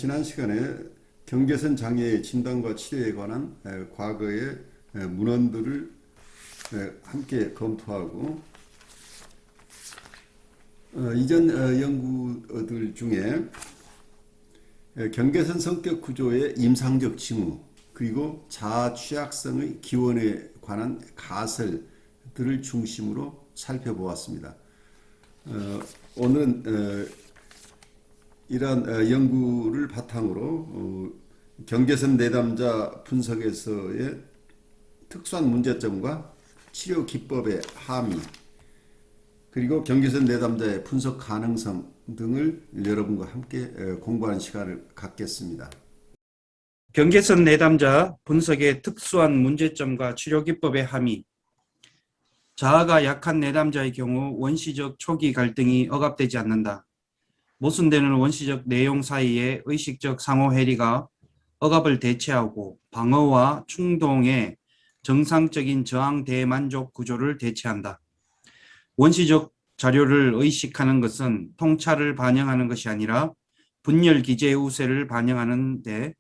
지난 시간에 경계선 장애 진단과 치료에 관한 과거의 문헌들을 함께 검토하고 이전 연구들 중에 경계선 성격 구조의 임상적 징후 그리고 자아 취약성의 기원에 관한 가설들을 중심으로 살펴보았습니다. 오늘은 이러한 연구를 바탕으로 경계선 내담자 분석에서의 특수한 문제점과 치료 기법의 함의 그리고 경계선 내담자의 분석 가능성 등을 여러분과 함께 공부하는 시간을 갖겠습니다. 경계선 내담자 분석의 특수한 문제점과 치료 기법의 함의. 자아가 약한 내담자의 경우 원시적 초기 갈등이 억압되지 않는다. 모순되는 원시적 내용 사이의 의식적 상호해리가 억압을 대체하고 방어와 충동의 정상적인 저항 대만족 구조를 대체한다. 원시적 자료를 의식하는 것은 통찰을 반영하는 것이 아니라 분열 기제의 우세를 반영하는데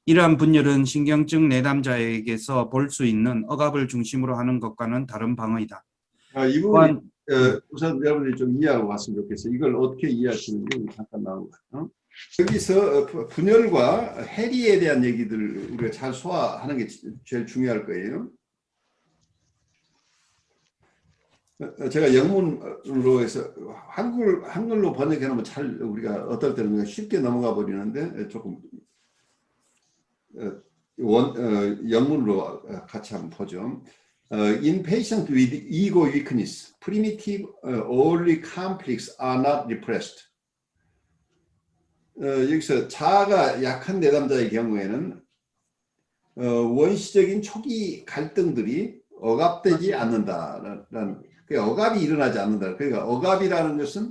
이러한 분열은 신경증 내담자에게서 볼 수 있는 억압을 중심으로 하는 것과는 다른 방어이다. 이 부분이 우선 여러분들이 좀 이해하고 갔으면 좋겠어요. 이걸 어떻게 이해하시는지 잠깐 나온 거예요. 여기서 분열과 해리에 대한 얘기들을 우리가 잘 소화하는 게 제일 중요할 거예요. 제가 영문으로 해서 한글로 번역해 놓으면 잘 우리가 어떨 때는 쉽게 넘어가 버리는데 조금 영문으로 같이 한번 보죠. In patients with ego weakness, primitive early conflicts are not repressed. 여기서 자아가 약한 내담자의 경우에는 원시적인 초기 갈등들이 억압되지 않는다라는, 억압이 일어나지 않는다. 그러니까 억압이라는 것은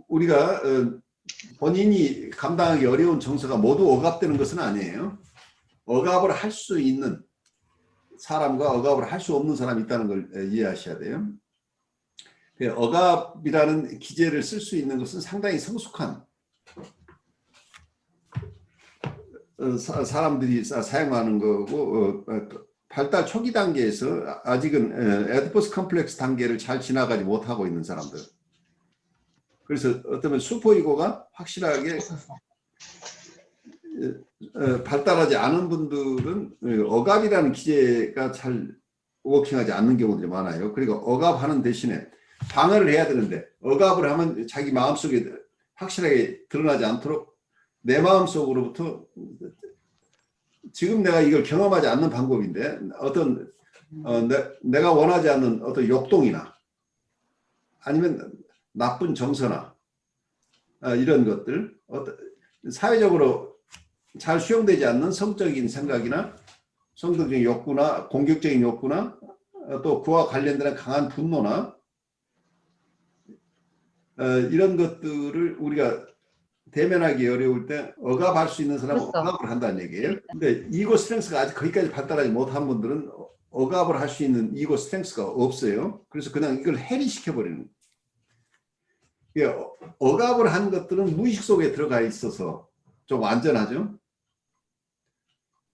우리가 본인이 감당하기 어려운 정서가 모두 억압되는 것은 아니에요. 억압을 할 수 있는 사람과 억압을 할 수 없는 사람이 있다는 걸 이해하셔야 돼요. 억압이라는 기제를 쓸 수 있는 것은 상당히 성숙한 사람들이 사용하는 거고, 발달 초기 단계에서 아직은 에디퍼스 컴플렉스 단계를 잘 지나가지 못하고 있는 사람들. 그래서 어쩌면 슈퍼이고가 확실하게 발달하지 않은 분들은 억압이라는 기제가 잘 워킹하지 않는 경우들이 많아요. 그리고 억압하는 대신에 방어를 해야 되는데 억압을 하면 자기 마음속에 확실하게 드러나지 않도록 내 마음속으로부터 지금 내가 이걸 경험하지 않는 방법인데 어떤 내가 원하지 않는 어떤 욕동이나 아니면 나쁜 정서나 이런 것들 사회적으로 잘 수용되지 않는 성적인 생각이나 성적인 욕구나 공격적인 욕구나 또 그와 관련된 강한 분노나 이런 것들을 우리가 대면하기 어려울 때 억압할 수 있는 사람은 억압을 한다는 얘기예요. 근데 이고 스트렝스가 아직 거기까지 발달하지 못한 분들은 억압을 할 수 있는 이고 스트렝스가 없어요. 그래서 그냥 이걸 해리시켜버리는 거예요. 억압을 한 것들은 무의식 속에 들어가 있어서 좀 안전하죠.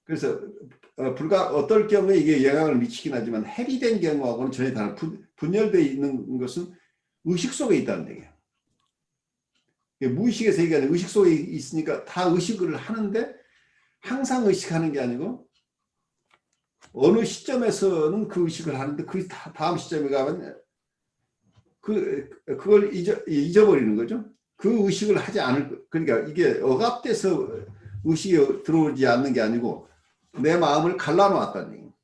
그래서 어떨 경우에 이게 영향을 미치긴 하지만 해리된 경우하고는 전혀 다른 분열되어 있는 것은 의식 속에 있다는 얘기예요. 무의식에서 얘기하는 의식 속에 있으니까 다 의식을 하는데 항상 의식하는 게 아니고 어느 시점에서는 그 의식을 하는데 그 다음 시점에 가면 그걸 잊어버리는 거죠. 그 의식을 하지 않을, 그러니까 이게 억압돼서 의식이 들어오지 않는 게 아니고 내 마음을 갈라놓았다는 얘기예요.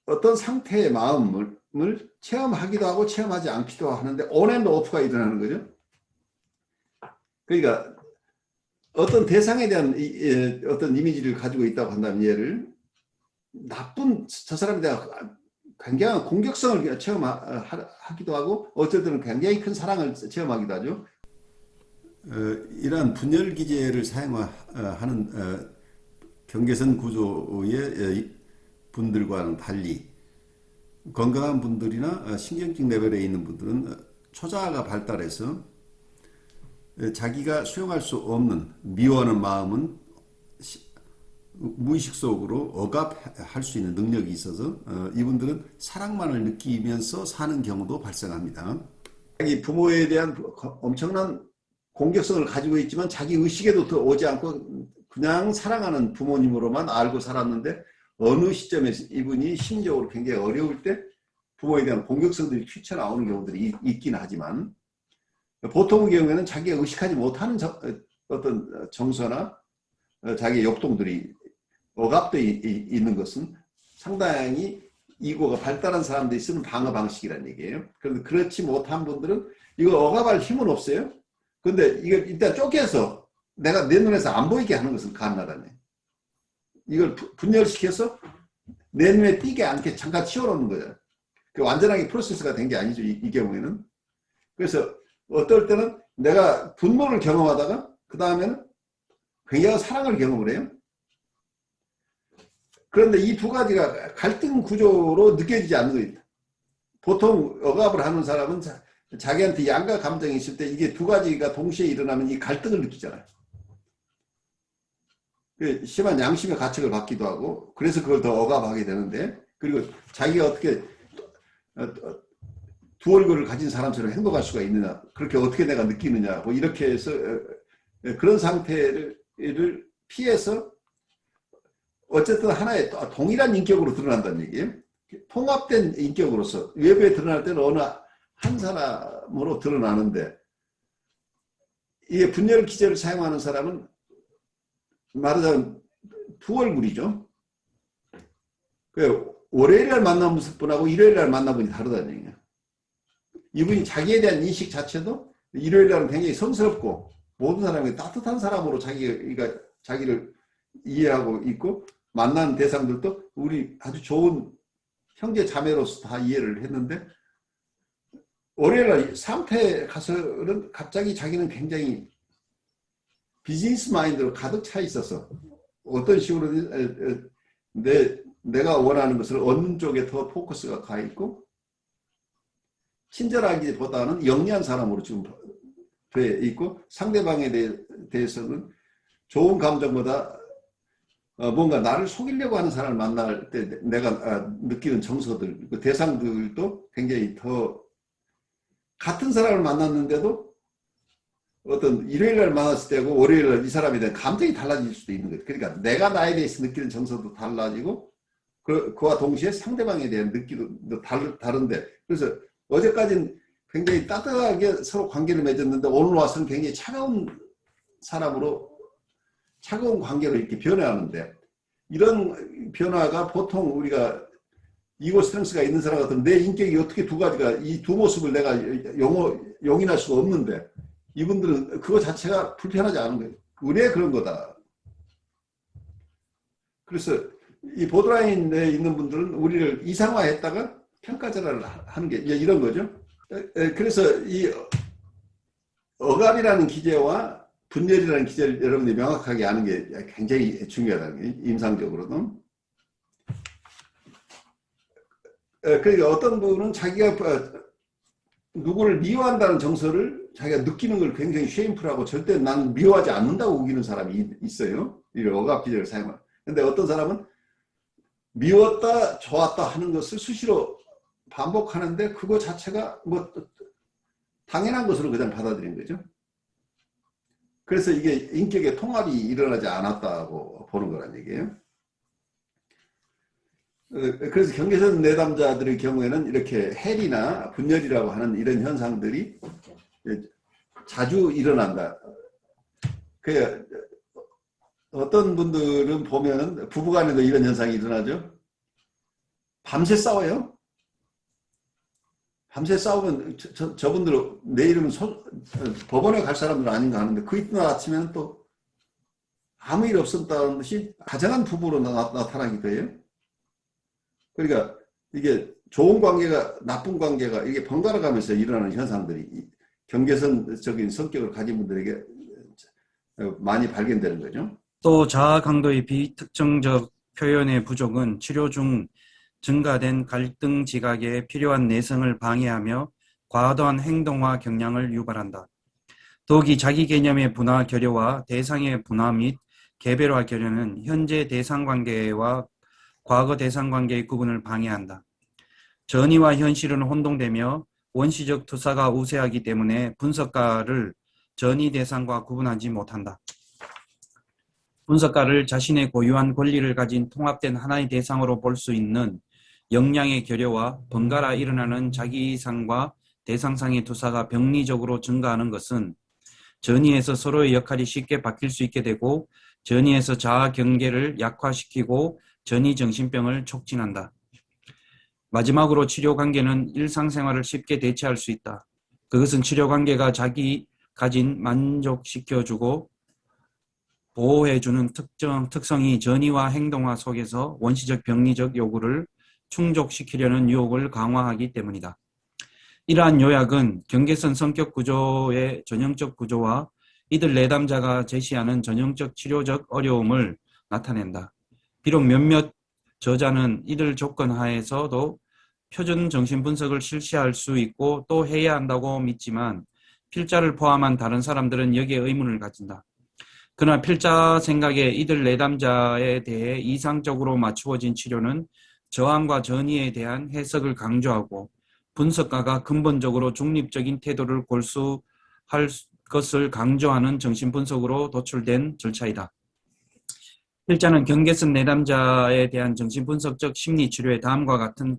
어떤 상태의 마음을 체험하기도 하고 체험하지 않기도 하는데 온 앤 오프가 일어나는 거죠. 그러니까 어떤 대상에 대한 어떤 이미지를 가지고 있다고 한다면 얘를 나쁜 저 사람에 대한 굉장한 공격성을 체험하기도 하고 어쩔 때는 굉장히 큰 사랑을 체험하기도 하죠. 이러한 분열 기제를 사용하는 경계선 구조의 분들과는 달리 건강한 분들이나 신경증 레벨에 있는 분들은 초자아가 발달해서 자기가 수용할 수 없는 미워하는 마음은 무의식 속으로 억압할 수 있는 능력이 있어서 이분들은 사랑만을 느끼면서 사는 경우도 발생합니다. 자기 부모에 대한 엄청난 공격성을 가지고 있지만 자기 의식에도 더 오지 않고 그냥 사랑하는 부모님으로만 알고 살았는데 어느 시점에 이분이 심리적으로 굉장히 어려울 때 부모에 대한 공격성들이 튀쳐나오는 경우들이 있긴 하지만 보통의 경우에는 자기가 의식하지 못하는 어떤 정서나 자기의 역동들이 억압되어 있는 것은 상당히 이거가 발달한 사람들이 쓰는 방어 방식이라는 얘기예요. 그런데 그렇지 못한 분들은 이거 억압할 힘은 없어요. 근데 이걸 일단 쪼개서 내가 내 눈에서 안 보이게 하는 것은 가능하다네. 이걸 분열시켜서 내 눈에 띄게 않게 잠깐 치워놓는 거죠. 그 완전하게 프로세스가 된 게 아니죠. 이 경우에는. 그래서 어떨 때는 내가 분노를 경험하다가 그 다음에는 굉장한 사랑을 경험을 해요. 그런데 이 두 가지가 갈등 구조로 느껴지지 않는 거예요. 보통 억압을 하는 사람은 자기한테 양가 감정이 있을 때 이게 두 가지가 동시에 일어나면 이 갈등을 느끼잖아요. 심한 양심의 가책을 받기도 하고 그래서 그걸 더 억압하게 되는데 그리고 자기가 어떻게 두 얼굴을 가진 사람처럼 행동할 수가 있느냐 그렇게 어떻게 내가 느끼느냐 뭐 이렇게 해서 그런 상태를 피해서 어쨌든 하나의 동일한 인격으로 드러난다는 얘기예요. 통합된 인격으로서 외부에 드러날 때는 어느 한 사람으로 드러나는데 이게 분열 기제를 사용하는 사람은 말하자면 두 얼굴이죠. 월요일날 만난 분하고 일요일날 만난 분이 다르다는 얘기예요. 이분이 자기에 대한 인식 자체도 일요일날은 굉장히 성스럽고 모든 사람이 따뜻한 사람으로 자기를 이해하고 있고 만난 대상들도 우리 아주 좋은 형제 자매로서 다 이해를 했는데 월요일날 상태에 가서는 갑자기 자기는 굉장히 비즈니스 마인드로 가득 차 있어서 어떤 식으로든 내가 원하는 것을 얻는 쪽에 더 포커스가 가 있고 친절하기보다는 영리한 사람으로 지금 돼 있고 상대방에 대해서는 좋은 감정보다 뭔가 나를 속이려고 하는 사람을 만날 때 내가 느끼는 정서들, 그 대상들도 굉장히 더 같은 사람을 만났는데도 어떤 일요일날 만났을 때고 월요일날 이 사람에 대한 감정이 달라질 수도 있는 거예요. 그러니까 내가 나에 대해서 느끼는 정서도 달라지고 그와 동시에 상대방에 대한 느낌도 다른데 그래서 어제까지는 굉장히 따뜻하게 서로 관계를 맺었는데 오늘 와서는 굉장히 차가운 사람으로 차가운 관계로 이렇게 변화하는데 이런 변화가 보통 우리가 이고 스트렝스가 있는 사람 같은 내 인격이 어떻게 두 가지가 이 두 모습을 내가 용인할 수가 없는데 이분들은 그거 자체가 불편하지 않은 거예요. 은혜 그런 거다. 그래서 이 보드라인에 있는 분들은 우리를 이상화했다가 평가절하를 하는 게 이런 거죠. 그래서 이 억압이라는 기제와 분열이라는 기제를 여러분들이 명확하게 아는 게 굉장히 중요하다는 게 임상적으로도. 그러니까 어떤 분은 자기가 누구를 미워한다는 정서를 자기가 느끼는 걸 굉장히 쉐임풀하고 절대 난 미워하지 않는다고 우기는 사람이 있어요. 이 억압 기제를 사용하는. 근데 어떤 사람은 미웠다 좋았다 하는 것을 수시로 반복하는데 그거 자체가 뭐 당연한 것으로 그냥 받아들인 거죠. 그래서 이게 인격의 통합이 일어나지 않았다고 보는 거란 얘기예요. 그래서 경계선 내담자들의 경우에는 이렇게 헬이나 분열이라고 하는 이런 현상들이 자주 일어난다. 그 어떤 분들은 보면은 부부간에도 이런 현상이 일어나죠. 밤새 싸워요. 밤새 싸우면 저분들 내일은 법원에 갈 사람들은 아닌가 하는데 그 이튿날 아침에는 또 아무 일 없었다는 듯이 다정한 부부로 나타나기도 해요. 그러니까 이게 좋은 관계가 나쁜 관계가 이게 번갈아 가면서 일어나는 현상들이 경계선적인 성격을 가진 분들에게 많이 발견되는 거죠. 또 자아 강도의 비특정적 표현의 부족은 치료 중 증가된 갈등 지각에 필요한 내성을 방해하며 과도한 행동화 경향을 유발한다. 더욱이 자기 개념의 분화 결여와 대상의 분화 및 개별화 결여는 현재 대상관계와 과거 대상관계의 구분을 방해한다. 전의와 현실은 혼동되며 원시적 투사가 우세하기 때문에 분석가를 전의 대상과 구분하지 못한다. 분석가를 자신의 고유한 권리를 가진 통합된 하나의 대상으로 볼 수 있는 역량의 결여와 번갈아 일어나는 자기상과 대상상의 투사가 병리적으로 증가하는 것은 전의에서 서로의 역할이 쉽게 바뀔 수 있게 되고 전의에서 자아 경계를 약화시키고 전의 정신병을 촉진한다. 마지막으로 치료관계는 일상생활을 쉽게 대체할 수 있다. 그것은 치료관계가 자기 가진 만족시켜주고 보호해주는 특성이 전의와 행동화 속에서 원시적 병리적 요구를 충족시키려는 유혹을 강화하기 때문이다. 이러한 요약은 경계선 성격 구조의 전형적 구조와 이들 내담자가 제시하는 전형적 치료적 어려움을 나타낸다. 비록 몇몇 저자는 이들 조건 하에서도 표준 정신 분석을 실시할 수 있고 또 해야 한다고 믿지만 필자를 포함한 다른 사람들은 여기에 의문을 가진다. 그러나 필자 생각에 이들 내담자에 대해 이상적으로 맞추어진 치료는 저항과 전의에 대한 해석을 강조하고 분석가가 근본적으로 중립적인 태도를 골수할 것을 강조하는 정신분석으로 도출된 절차이다. 필자는 경계선 내담자에 대한 정신분석적 심리치료의 다음과 같은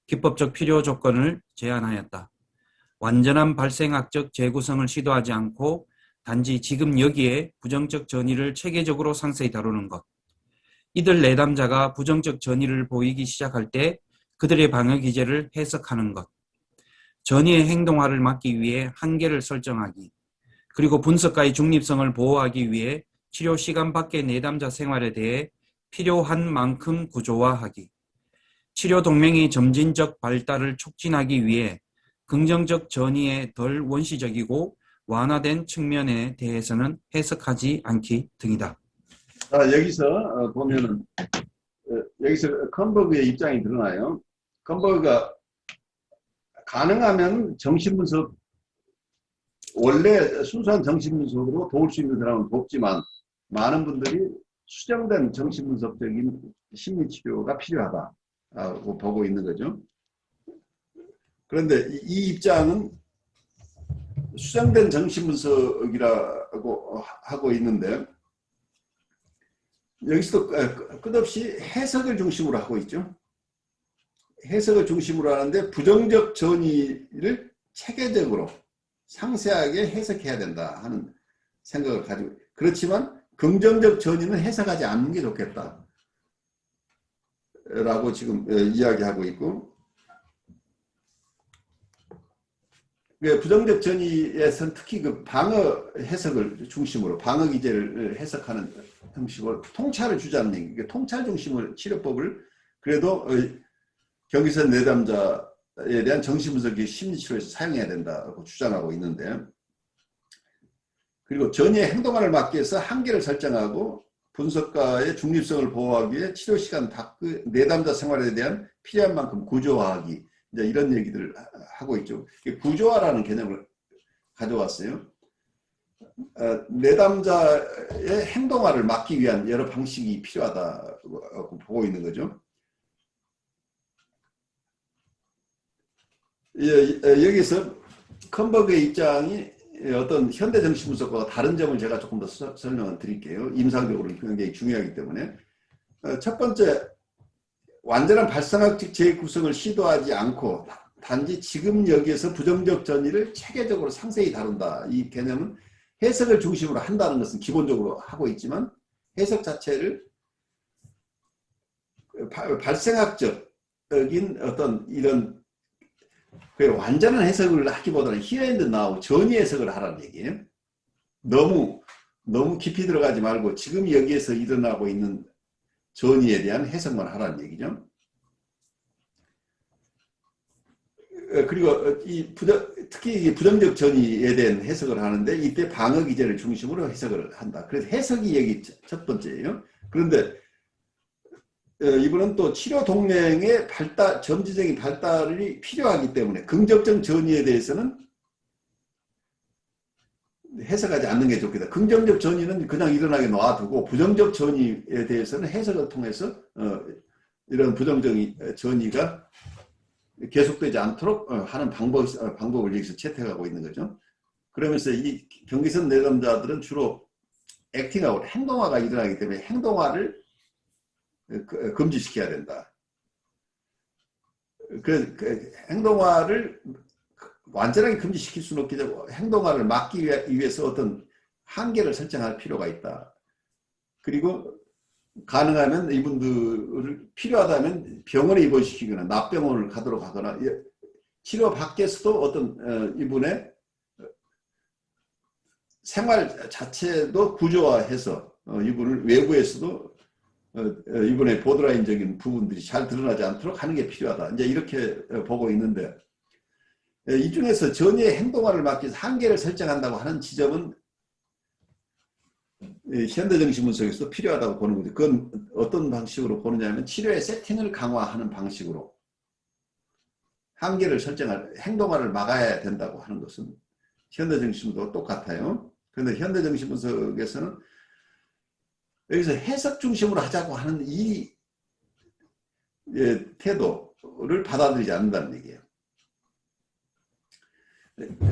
기법적 필요 조건을 제안하였다. 완전한 발생학적 재구성을 시도하지 않고 단지 지금 여기에 부정적 전의를 체계적으로 상세히 다루는 것. 이들 내담자가 부정적 전의를 보이기 시작할 때 그들의 방어 기제를 해석하는 것. 전의의 행동화를 막기 위해 한계를 설정하기. 그리고 분석가의 중립성을 보호하기 위해 치료 시간 밖의 내담자 생활에 대해 필요한 만큼 구조화하기. 치료 동맹의 점진적 발달을 촉진하기 위해 긍정적 전의에 덜 원시적이고 완화된 측면에 대해서는 해석하지 않기 등이다. 여기서 보면은 여기서 컴버그의 입장이 드러나요. 컴버그가 가능하면 정신분석 원래 순수한 정신분석으로 도울 수 있는 사람은 돕지만 많은 분들이 수정된 정신분석적인 심리치료가 필요하다고 보고 있는 거죠. 그런데 이 입장은 수정된 정신분석이라고 하고 있는데 여기서도 끝없이 해석을 중심으로 하고 있죠. 해석을 중심으로 하는데 부정적 전의를 체계적으로 상세하게 해석해야 된다 하는 생각을 가지고, 그렇지만 긍정적 전의는 해석하지 않는 게 좋겠다 라고 지금 이야기하고 있고, 부정적 전의에서는 특히 그 방어 해석을 중심으로 방어 기제를 해석하는 형식으로 통찰을 주자는 얘기, 통찰 중심의 치료법을 그래도 경계선 내담자에 대한 정신분석의 심리치료에서 사용해야 된다고 주장하고 있는데, 그리고 전의의 행동화를 막기 위해서 한계를 설정하고 분석가의 중립성을 보호하기 위해 치료시간 내담자 생활에 대한 필요한 만큼 구조화하기, 이제 이런 얘기들을 하고 있죠. 구조화라는 개념을 가져왔어요. 내담자의 행동화를 막기 위한 여러 방식이 필요하다고 보고 있는 거죠. 여기서 컴버그의 입장이 어떤 현대 정신분석과 다른 점을 제가 조금 더 설명을 드릴게요. 임상적으로 굉장히 중요하기 때문에. 첫 번째, 완전한 발상학적 재구성을 시도하지 않고 단지 지금 여기에서 부정적 전의를 체계적으로 상세히 다룬다. 이 개념은 해석을 중심으로 한다는 것은 기본적으로 하고 있지만 해석 자체를 발생학적인 어떤 이런 완전한 해석을 하기보다는 here and now 전의 해석을 하라는 얘기예요. 너무 깊이 들어가지 말고 지금 여기에서 일어나고 있는 전의에 대한 해석만 하라는 얘기죠. 그리고 특히 부정적 전의에 대한 해석을 하는데 이때 방어 기제를 중심으로 해석을 한다. 그래서 해석이 여기 첫 번째예요. 그런데 이분은 또 치료 동맹의 발달, 점진적인 발달이 필요하기 때문에 긍정적 전이에 대해서는 해석하지 않는 게 좋겠다. 긍정적 전이는 그냥 일어나게 놔두고 부정적 전이에 대해서는 해석을 통해서 이런 부정적 전이가 계속되지 않도록 하는 방법을 여기서 채택하고 있는 거죠. 그러면서 이 경계선 내담자들은 주로 액팅아웃, 행동화가 일어나기 때문에 행동화를 금지시켜야 된다. 그 행동화를 완전하게 금지시킬 수는 없겠죠. 행동화를 막기 위해서 어떤 한계를 설정할 필요가 있다. 그리고 가능하면 이분들을 필요하다면 병원에 입원시키거나 납병원을 가도록 하거나 치료 밖에서도 어떤 이분의 생활 자체도 구조화해서 이분을 외부에서도 이분의 보드라인적인 부분들이 잘 드러나지 않도록 하는 게 필요하다. 이제 이렇게 보고 있는데 이 중에서 전이의 행동화를 막기 위해서 한계를 설정한다고 하는 지점은 현대정신분석에서도 필요하다고 보는 거죠. 그건 어떤 방식으로 보느냐면 치료의 세팅을 강화하는 방식으로 한계를 설정할 행동화를 막아야 된다고 하는 것은 현대정신도 똑같아요. 그런데 현대정신분석에서는 여기서 해석 중심으로 하자고 하는 이 태도를 받아들이지 않는다는 얘기예요.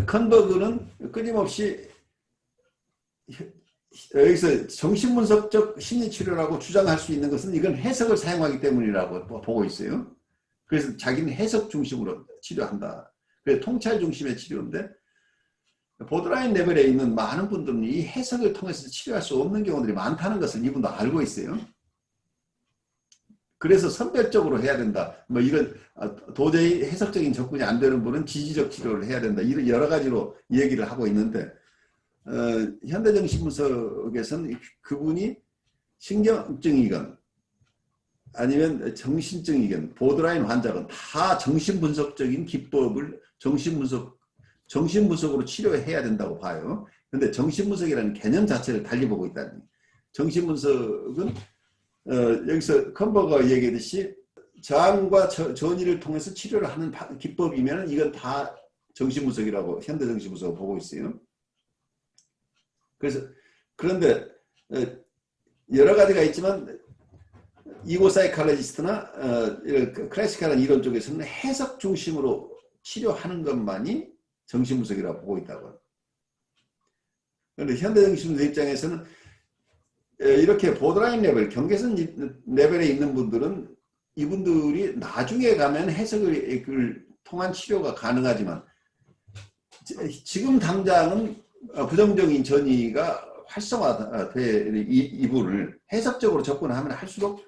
컨버그는 끊임없이 여기서 정신분석적 심리치료라고 주장할 수 있는 것은 이건 해석을 사용하기 때문이라고 보고 있어요. 그래서 자기는 해석 중심으로 치료한다. 그래서 통찰 중심의 치료인데 보드라인 레벨에 있는 많은 분들은 이 해석을 통해서 치료할 수 없는 경우들이 많다는 것을 이분도 알고 있어요. 그래서 선별적으로 해야 된다. 뭐 이런 도저히 해석적인 접근이 안 되는 분은 지지적 치료를 해야 된다. 이런 여러 가지로 얘기를 하고 있는데 현대정신분석에서는 그분이 신경증이건 아니면 정신증이건 보드라인 환자건 다 정신분석적인 기법을 정신분석으로 치료해야 된다고 봐요. 그런데 정신분석이라는 개념 자체를 달리 보고 있다는 거예요. 정신분석은 여기서 컨버가 얘기했듯이 저항과 전이를 통해서 치료를 하는 기법이면 이건 다 정신분석이라고 현대정신분석을 보고 있어요. 그래서 그런데 여러 가지가 있지만 이고 사이칼로지스트나 클래시컬한 이론 쪽에서는 해석 중심으로 치료하는 것만이 정신분석이라고 보고 있다고. 그런데 현대정신분석 입장에서는 이렇게 보드라인 레벨, 경계선 레벨에 있는 분들은 이분들이 나중에 가면 해석을 통한 치료가 가능하지만 지금 당장은 부정적인 전이가 활성화된 이분을 해석적으로 접근하면 할수록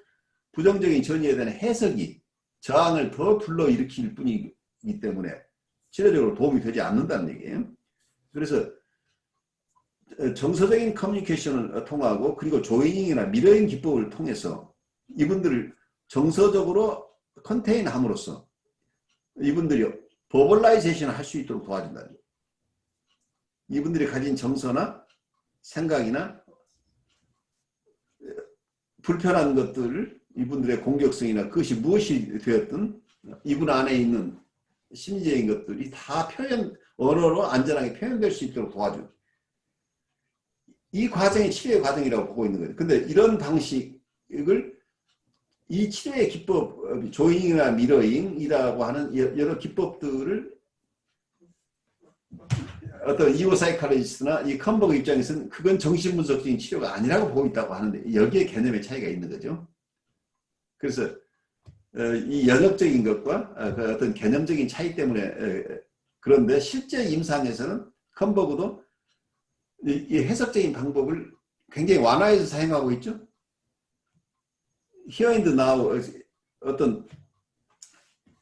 부정적인 전이에 대한 해석이 저항을 더 불러일으킬 뿐이기 때문에 치료적으로 도움이 되지 않는다는 얘기예요. 그래서 정서적인 커뮤니케이션을 통하고 그리고 조이닝이나 미러잉 기법을 통해서 이분들을 정서적으로 컨테인함으로써 이분들이 버벌라이제이션을 할 수 있도록 도와준다는 거예요. 이분들이 가진 정서나 생각이나 불편한 것들을 이분들의 공격성이나 그것이 무엇이 되었든 이분 안에 있는 심리적인 것들이 다 언어로 안전하게 표현될 수 있도록 도와줘요. 이 과정이 치료의 과정이라고 보고 있는 거예요. 근데 이런 방식을 이 치료의 기법, 조잉이나 미러잉이라고 하는 여러 기법들을 어떤 이오사이칼로지스트나 이 컨버그 입장에서는 그건 정신분석적인 치료가 아니라고 보고 있다고 하는데 여기에 개념의 차이가 있는 거죠. 그래서 이 연역적인 것과 그 어떤 개념적인 차이 때문에 그런데 실제 임상에서는 컨버그도 이 해석적인 방법을 굉장히 완화해서 사용하고 있죠. Here and now 어떤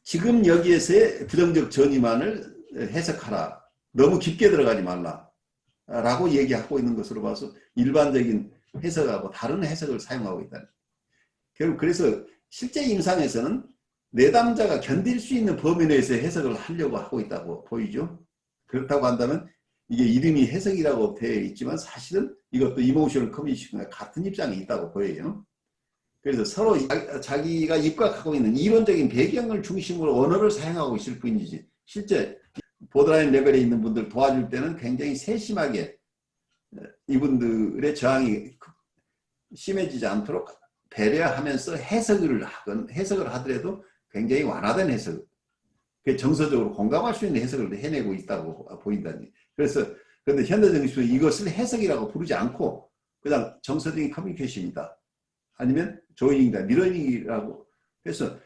지금 여기에서의 부정적 전이만을 해석하라. 너무 깊게 들어가지 말라. 라고 얘기하고 있는 것으로 봐서 일반적인 해석하고 다른 해석을 사용하고 있다. 결국 그래서 실제 임상에서는 내담자가 견딜 수 있는 범위 내에서 해석을 하려고 하고 있다고 보이죠. 그렇다고 한다면 이게 이름이 해석이라고 되어 있지만 사실은 이것도 이모셔널 커뮤니케이션과 같은 입장이 있다고 보여요. 그래서 서로 자기가 입각하고 있는 이론적인 배경을 중심으로 언어를 사용하고 있을 뿐이지 실제 보드라인 레벨에 있는 분들 도와줄 때는 굉장히 세심하게 이분들의 저항이 심해지지 않도록 배려하면서 해석을 하더라도 굉장히 완화된 해석, 정서적으로 공감할 수 있는 해석을 해내고 있다고 보인다니. 그래서 그런데 현대정신은 이것을 해석이라고 부르지 않고 그냥 정서적인 커뮤니케이션이다. 아니면 조이닝이다, 미러닝이라고 해서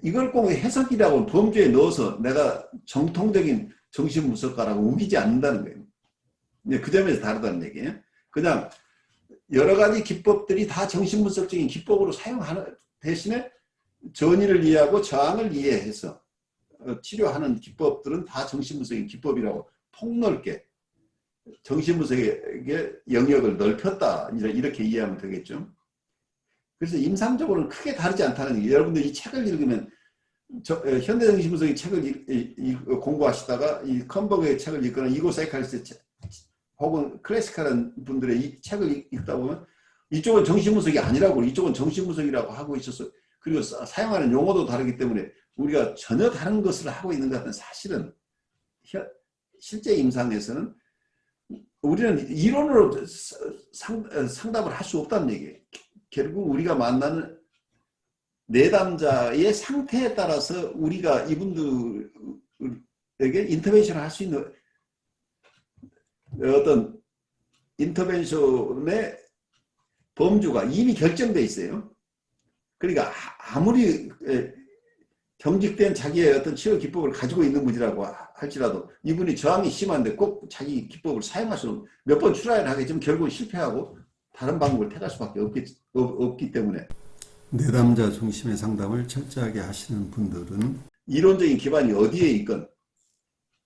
이걸 꼭 해석이라고 범주에 넣어서 내가 정통적인 정신분석가라고 우기지 않는다는 거예요. 그 점에서 다르다는 얘기예요. 그냥 여러 가지 기법들이 다 정신분석적인 기법으로 사용하는 대신에 전이를 이해하고 저항을 이해해서 치료하는 기법들은 다 정신분석의 기법이라고 폭넓게 정신분석의 영역을 넓혔다 이렇게 이해하면 되겠죠. 그래서 임상적으로는 크게 다르지 않다는 얘기예요. 여러분들 이 책을 읽으면 현대정신분석의 책을 공부하시다가 이 컨버그의 책을 읽거나 이고 사이칼리스트 혹은 클래시컬한 분들의 이 책을 읽다 보면 이쪽은 정신분석이 아니라고 이쪽은 정신분석이라고 하고 있어서 그리고 사용하는 용어도 다르기 때문에 우리가 전혀 다른 것을 하고 있는 것 같은 사실은 실제 임상에서는 우리는 이론으로 상담을 할 수 없다는 얘기예요. 결국 우리가 만나는 내담자의 상태에 따라서 우리가 이분들에게 인터벤션을 할 수 있는 어떤 인터벤션의 범주가 이미 결정돼 있어요. 그러니까 아무리 경직된 자기의 어떤 치료 기법을 가지고 있는 분이라고 할지라도 이분이 저항이 심한데 꼭 자기 기법을 사용할 수 없는 몇 번 트라이를 하겠지만 결국은 실패하고 다른 방법을 택할 수밖에 없기 때문에 내담자 중심의 상담을 철저하게 하시는 분들은 이론적인 기반이 어디에 있건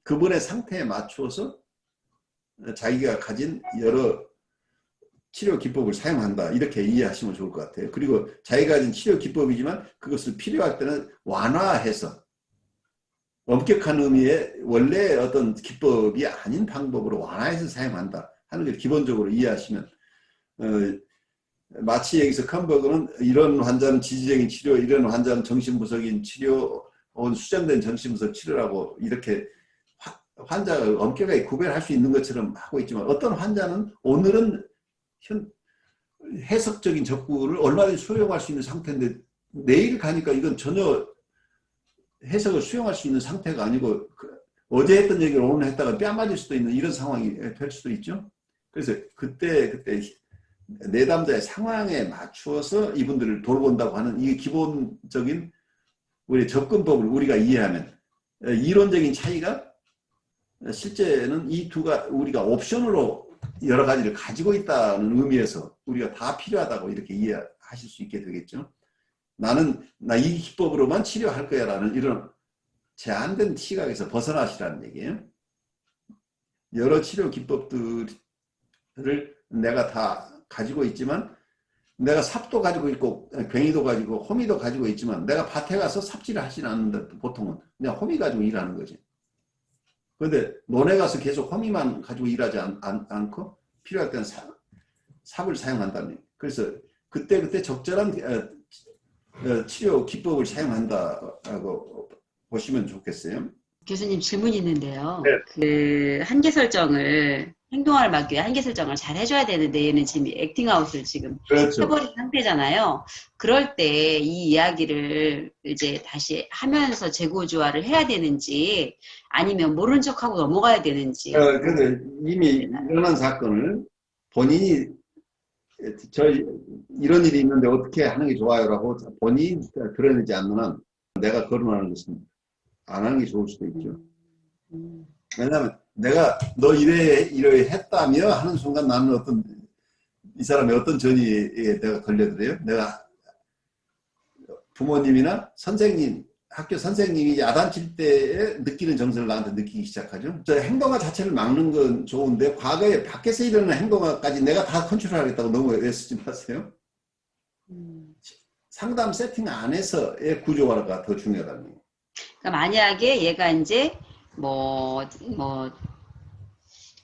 그분의 상태에 맞추어서 자기가 가진 여러 치료 기법을 사용한다 이렇게 이해하시면 좋을 것 같아요. 그리고 자기가 가진 치료 기법이지만 그것을 필요할 때는 완화해서 엄격한 의미의 원래 어떤 기법이 아닌 방법으로 완화해서 사용한다 하는 걸 기본적으로 이해하시면 마치 여기서 컨버그는 이런 환자는 지지적인 치료, 이런 환자는 정신분석인 치료 혹은 수정된 정신분석 치료라고 이렇게 환자가 엄격하게 구별할 수 있는 것처럼 하고 있지만 어떤 환자는 오늘은 해석적인 접근을 얼마든지 수용할 수 있는 상태인데 내일 가니까 이건 전혀 해석을 수용할 수 있는 상태가 아니고 어제 했던 얘기를 오늘 했다가 뺨 맞을 수도 있는 이런 상황이 될 수도 있죠. 그래서 그때 내담자의 상황에 맞추어서 이분들을 돌본다고 하는 이 기본적인 우리 접근법을 우리가 이해하면 이론적인 차이가 실제는 이 두가 우리가 옵션으로 여러 가지를 가지고 있다는 의미에서 우리가 다 필요하다고 이렇게 이해하실 수 있게 되겠죠. 나는 나 이 기법으로만 치료할 거야 라는 이런 제한된 시각에서 벗어나시라는 얘기예요. 여러 치료 기법들을 내가 다 가지고 있지만 내가 삽도 가지고 있고 괭이도 가지고 호미도 가지고 있지만 내가 밭에 가서 삽질을 하지는 않는다. 보통은 그냥 호미 가지고 일하는 거지. 그런데 논에 가서 계속 호미만 가지고 일하지 않고 필요할 때는 삽을 사용한다는 얘기예요. 그래서 그때 적절한 치료 기법을 사용한다고 보시면 좋겠어요. 교수님 질문이 있는데요. 네. 그 한계 설정을 행동을 막기 위해 한계 설정을 잘 해줘야 되는데 얘는 지금 액팅아웃을 지금 그렇죠. 해버린 상태잖아요. 그럴 때 이 이야기를 이제 다시 하면서 재고주화를 해야 되는지 아니면 모른 척하고 넘어가야 되는지. 근데 이미 일어난 사건을 본인이 이런 일이 있는데 어떻게 하는 게 좋아요라고 본인이 드러내지 않는 한 내가 거론하는 것은 안 하는 게 좋을 수도 있죠. 왜냐하면 내가 너 이래 했다며 하는 순간 나는 어떤 이 사람의 어떤 전이에 내가 걸려들어요. 내가 부모님이나 선생님, 학교 선생님이 야단칠 때에 느끼는 정서를 나한테 느끼기 시작하죠. 행동화 자체를 막는 건 좋은데 과거에 밖에서 일어나는 행동화까지 내가 다 컨트롤하겠다고 너무 애쓰지 마세요. 상담 세팅 안에서의 구조화가 더 중요하다는 거예요. 그러니까 만약에 얘가 이제 뭐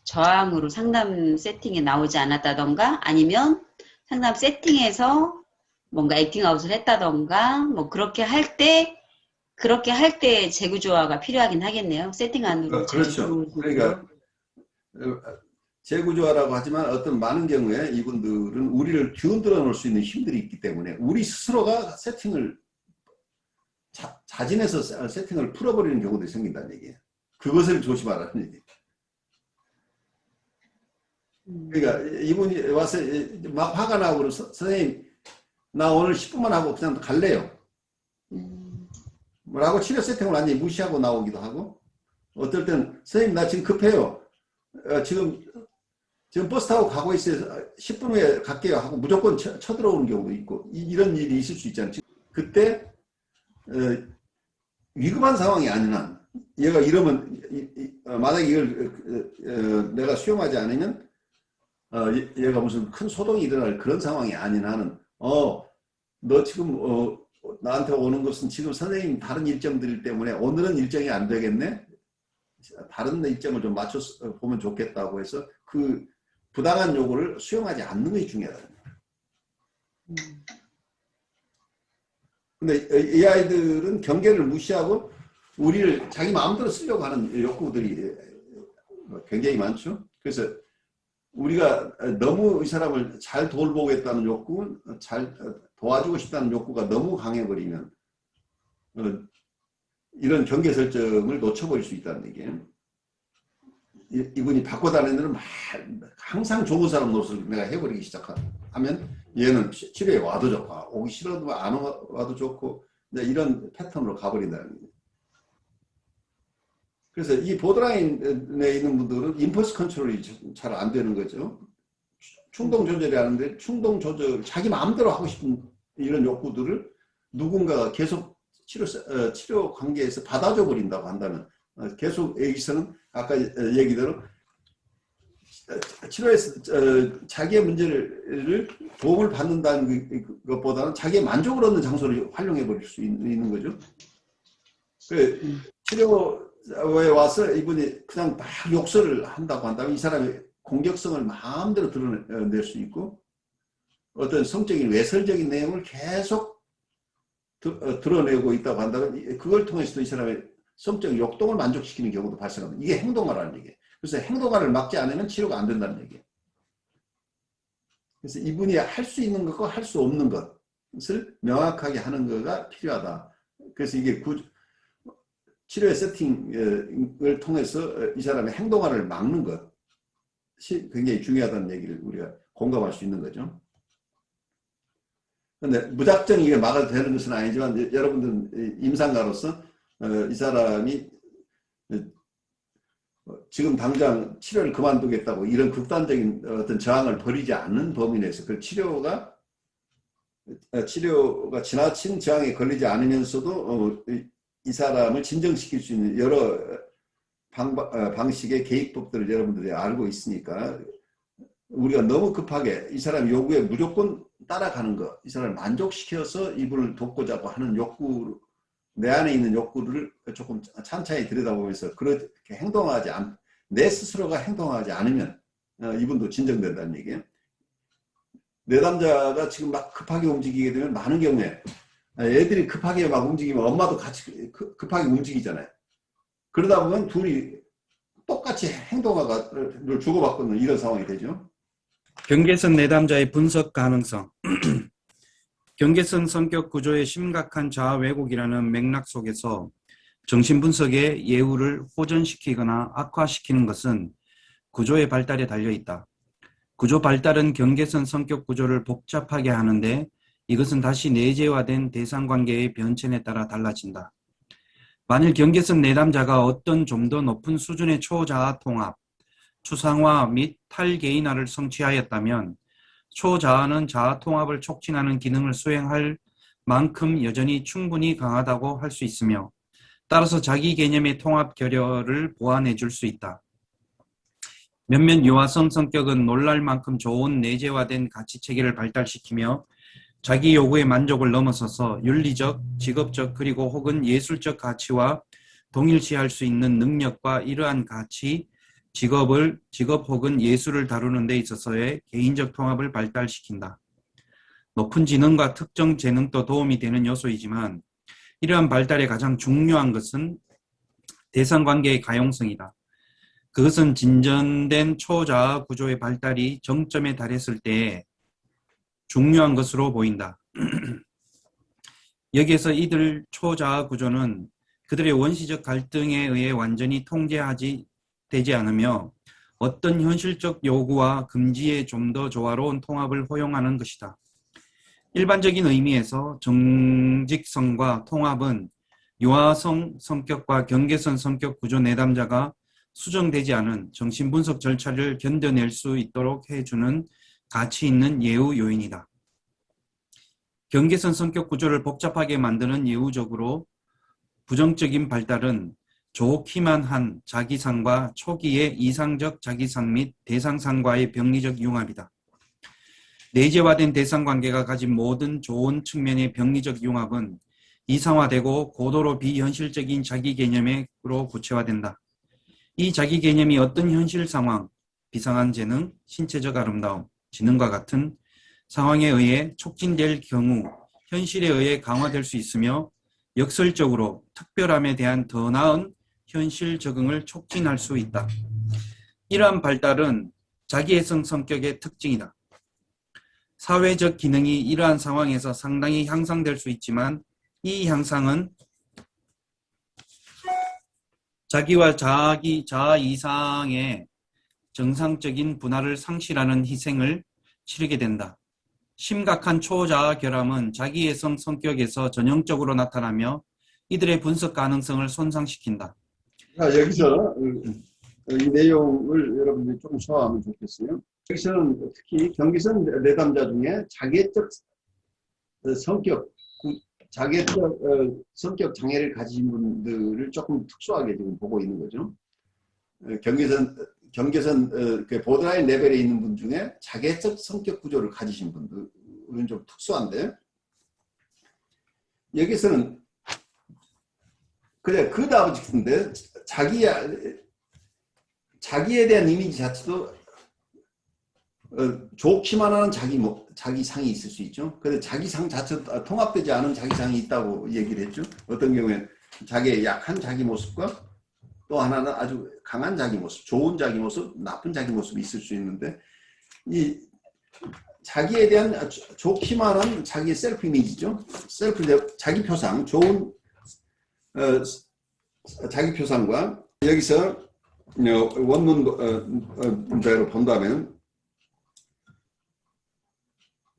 저항으로 상담 세팅에 나오지 않았다던가 아니면 상담 세팅에서 뭔가 액팅아웃을 했다던가 뭐 그렇게 할 때 재구조화가 필요하긴 하겠네요. 세팅 안으로 잘 그렇죠. 들어오고. 그러니까 재구조화라고 하지만 어떤 많은 경우에 이분들은 우리를 뒤흔들어 놓을 수 있는 힘들이 있기 때문에 우리 스스로가 세팅을 자진해서 세팅을 풀어버리는 경우도 생긴다는 얘기예요. 그것을 조심하라는 얘기예요. 그러니까 이분이 와서 막 화가 나고 그래서 선생님 나 오늘 10분만 하고 그냥 갈래요. 라고 치료 세팅을 완전히 무시하고 나오기도 하고 어떨 때는 선생님 나 지금 급해요. 지금 버스 타고 가고 있어요. 10분 후에 갈게요 하고 무조건 쳐들어오는 경우도 있고 이런 일이 있을 수 있잖아요. 그때 위급한 상황이 아닌 한 얘가 이러면 만약에 이걸 내가 수용하지 않으면 얘가 무슨 큰 소동이 일어날 그런 상황이 아닌 한은 너 지금 나한테 오는 것은 지금 선생님 다른 일정들 때문에 오늘은 일정이 안 되겠네. 다른 일정을 좀 맞춰 보면 좋겠다고 해서 그 부당한 요구를 수용하지 않는 것이 중요하다. 근데 이 아이들은 경계를 무시하고 우리를 자기 마음대로 쓰려고 하는 욕구들이 굉장히 많죠. 그래서 우리가 너무 이 사람을 잘 돌보겠다는 욕구, 잘 도와주고 싶다는 욕구가 너무 강해버리면 이런 경계 설정을 놓쳐버릴 수 있다는 얘기예요. 이분이 받고 다니는 데는 항상 좋은 사람 노릇을 내가 해버리기 시작하면 얘는 치료에 와도 좋고 오기 싫어도 안 와도 좋고 이런 패턴으로 가버린다는 거예요. 그래서 이 보드라인에 있는 분들은 임펄스 컨트롤이 잘 안 되는 거죠. 충동 조절이 하는데 충동 조절, 자기 마음대로 하고 싶은 이런 욕구들을 누군가가 계속 치료 관계에서 받아줘 버린다고 한다면 계속 여기서는 아까 얘기대로 치료에서 자기의 문제를 도움을 받는다는 것보다는 자기의 만족을 얻는 장소를 활용해 버릴 수 있는 거죠. 치료에 와서 이분이 그냥 막 욕설을 한다고 한다면 이 사람의 공격성을 마음대로 드러낼 수 있고 어떤 성적인 외설적인 내용을 계속 드러내고 있다고 한다면 그걸 통해서도 이 사람의 성적 욕동을 만족시키는 경우도 발생합니다. 이게 행동화라는 얘기예요. 그래서 행동화를 막지 않으면 치료가 안 된다는 얘기예요. 그래서 이분이 할 수 있는 것과 할 수 없는 것을 명확하게 하는 거가 필요하다. 그래서 이게 치료의 세팅을 통해서 이 사람의 행동화를 막는 것이 굉장히 중요하다는 얘기를 우리가 공감할 수 있는 거죠. 그런데 무작정 이게 막아도 되는 것은 아니지만 여러분들은 임상가로서 이 사람이 지금 당장 치료를 그만두겠다고 이런 극단적인 어떤 저항을 벌이지 않는 범위 내에서 그 치료가 지나친 저항에 걸리지 않으면서도 이 사람을 진정시킬 수 있는 여러 방식의 개입법들을 여러분들이 알고 있으니까 우리가 너무 급하게 이 사람 요구에 무조건 따라가는 것, 이 사람을 만족시켜서 이분을 돕고자 하는 욕구, 내 안에 있는 욕구를 조금 찬찬히 들여다보면서 그렇게 내 스스로가 행동하지 않으면 이분도 진정된다는 얘기예요. 내담자가 지금 막 급하게 움직이게 되면 많은 경우에 애들이 급하게 막 움직이면 엄마도 같이 급하게 움직이잖아요. 그러다 보면 둘이 똑같이 행동을 주고받고 이런 상황이 되죠. 경계선 내담자의 분석 가능성. 경계선 성격 구조의 심각한 자아 왜곡이라는 맥락 속에서 정신분석의 예우를 호전시키거나 악화시키는 것은 구조의 발달에 달려있다. 구조 발달은 경계선 성격 구조를 복잡하게 하는데 이것은 다시 내재화된 대상관계의 변천에 따라 달라진다. 만일 경계선 내담자가 어떤 좀 더 높은 수준의 초자아 통합, 추상화 및 탈개인화를 성취하였다면 초자아는 자아 통합을 촉진하는 기능을 수행할 만큼 여전히 충분히 강하다고 할 수 있으며 따라서 자기 개념의 통합 결여를 보완해 줄 수 있다. 몇몇 유아성 성격은 놀랄 만큼 좋은 내재화된 가치체계를 발달시키며 자기 요구의 만족을 넘어서서 윤리적, 직업적 그리고 혹은 예술적 가치와 동일시할 수 있는 능력과 이러한 가치, 직업 혹은 예술을 다루는 데 있어서의 개인적 통합을 발달시킨다. 높은 지능과 특정 재능도 도움이 되는 요소이지만 이러한 발달의 가장 중요한 것은 대상관계의 가용성이다. 그것은 진전된 초자아 구조의 발달이 정점에 달했을 때에 중요한 것으로 보인다. 여기에서 이들 초자아 구조는 그들의 원시적 갈등에 의해 완전히 통제하지 되지 않으며 어떤 현실적 요구와 금지의 좀 더 조화로운 통합을 허용하는 것이다. 일반적인 의미에서 정직성과 통합은 유아성 성격과 경계선 성격 구조 내담자가 수정되지 않은 정신분석 절차를 견뎌낼 수 있도록 해주는 가치 있는 예우 요인이다. 경계선 성격 구조를 복잡하게 만드는 예우적으로 부정적인 발달은 좋기만 한 자기상과 초기의 이상적 자기상 및 대상상과의 병리적 융합이다. 내재화된 대상관계가 가진 모든 좋은 측면의 병리적 융합은 이상화되고 고도로 비현실적인 자기 개념으로 구체화된다. 이 자기 개념이 어떤 현실 상황, 비상한 재능, 신체적 아름다움, 지능과 같은 상황에 의해 촉진될 경우 현실에 의해 강화될 수 있으며 역설적으로 특별함에 대한 더 나은 현실 적응을 촉진할 수 있다. 이러한 발달은 자기애성 성격의 특징이다. 사회적 기능이 이러한 상황에서 상당히 향상될 수 있지만 이 향상은 자기와 자아 이상의 정상적인 분할을 상실하는 희생을 치르게 된다. 심각한 초자아 결함은 자기애성 성격에서 전형적으로 나타나며 이들의 분석 가능성을 손상시킨다. 자, 여기서 이 내용을 여러분들이 조금 소화하면 좋겠어요. 여기서는 특히 경계선 내담자 중에 자기애적 성격, 자기애적 성격 장애를 가진 분들을 조금 특수하게 지금 보고 있는 거죠. 경계선 그 보드라인 레벨에 있는 분 중에 자기애적 성격 구조를 가지신 분들은 좀 특수한데, 여기서는 그래 그 다음 같은데 자기에 대한 이미지 자체도 좋기만 하는 자기 상이 있을 수 있죠. 근데 자기 상 자체도 통합되지 않은 자기 상이 있다고 얘기를 했죠. 어떤 경우에는 자기의 약한 자기 모습과 또 하나는 아주 강한 자기 모습, 좋은 자기 모습, 나쁜 자기 모습이 있을 수 있는데, 이 자기에 대한 좋기만 한 자기의 셀프 이미지죠. 자기 표상, 좋은 자기 표상과 여기서 원문대로 본다면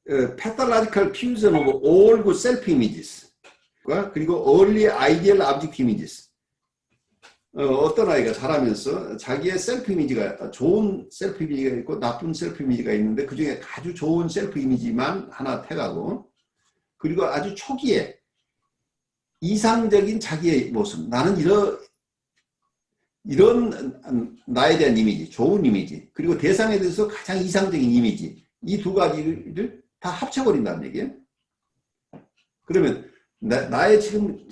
pathological fusion of all good self images 그리고 early ideal object images. 어떤 아이가 자라면서 자기의 셀프 이미지가 좋은 셀프 이미지가 있고 나쁜 셀프 이미지가 있는데 그중에 아주 좋은 셀프 이미지만 하나 택하고, 그리고 아주 초기에 이상적인 자기의 모습, 나는 이런 나에 대한 이미지, 좋은 이미지, 그리고 대상에 대해서 가장 이상적인 이미지, 이 두 가지를 다 합쳐버린다는 얘기예요. 그러면 나의 지금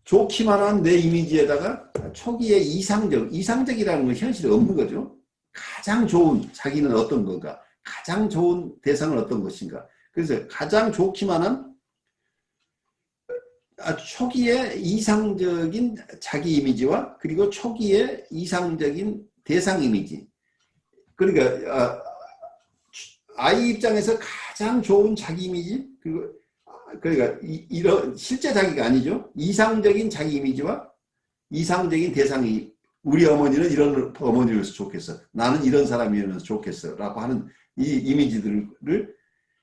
좋기만 한 내 이미지에다가 초기에 이상적이라는 건 현실에 없는 거죠. 가장 좋은 자기는 어떤 건가, 가장 좋은 대상은 어떤 것인가. 그래서 가장 좋기만 한 초기에 이상적인 자기 이미지와 그리고 초기에 이상적인 대상 이미지. 그러니까 아이 입장에서 가장 좋은 자기 이미지, 그러니까 이런 실제 자기가 아니죠. 이상적인 자기 이미지와 이상적인 대상이, 우리 어머니는 이런 어머니로서 좋겠어, 나는 이런 사람이면서 좋겠어 라고 하는 이 이미지들을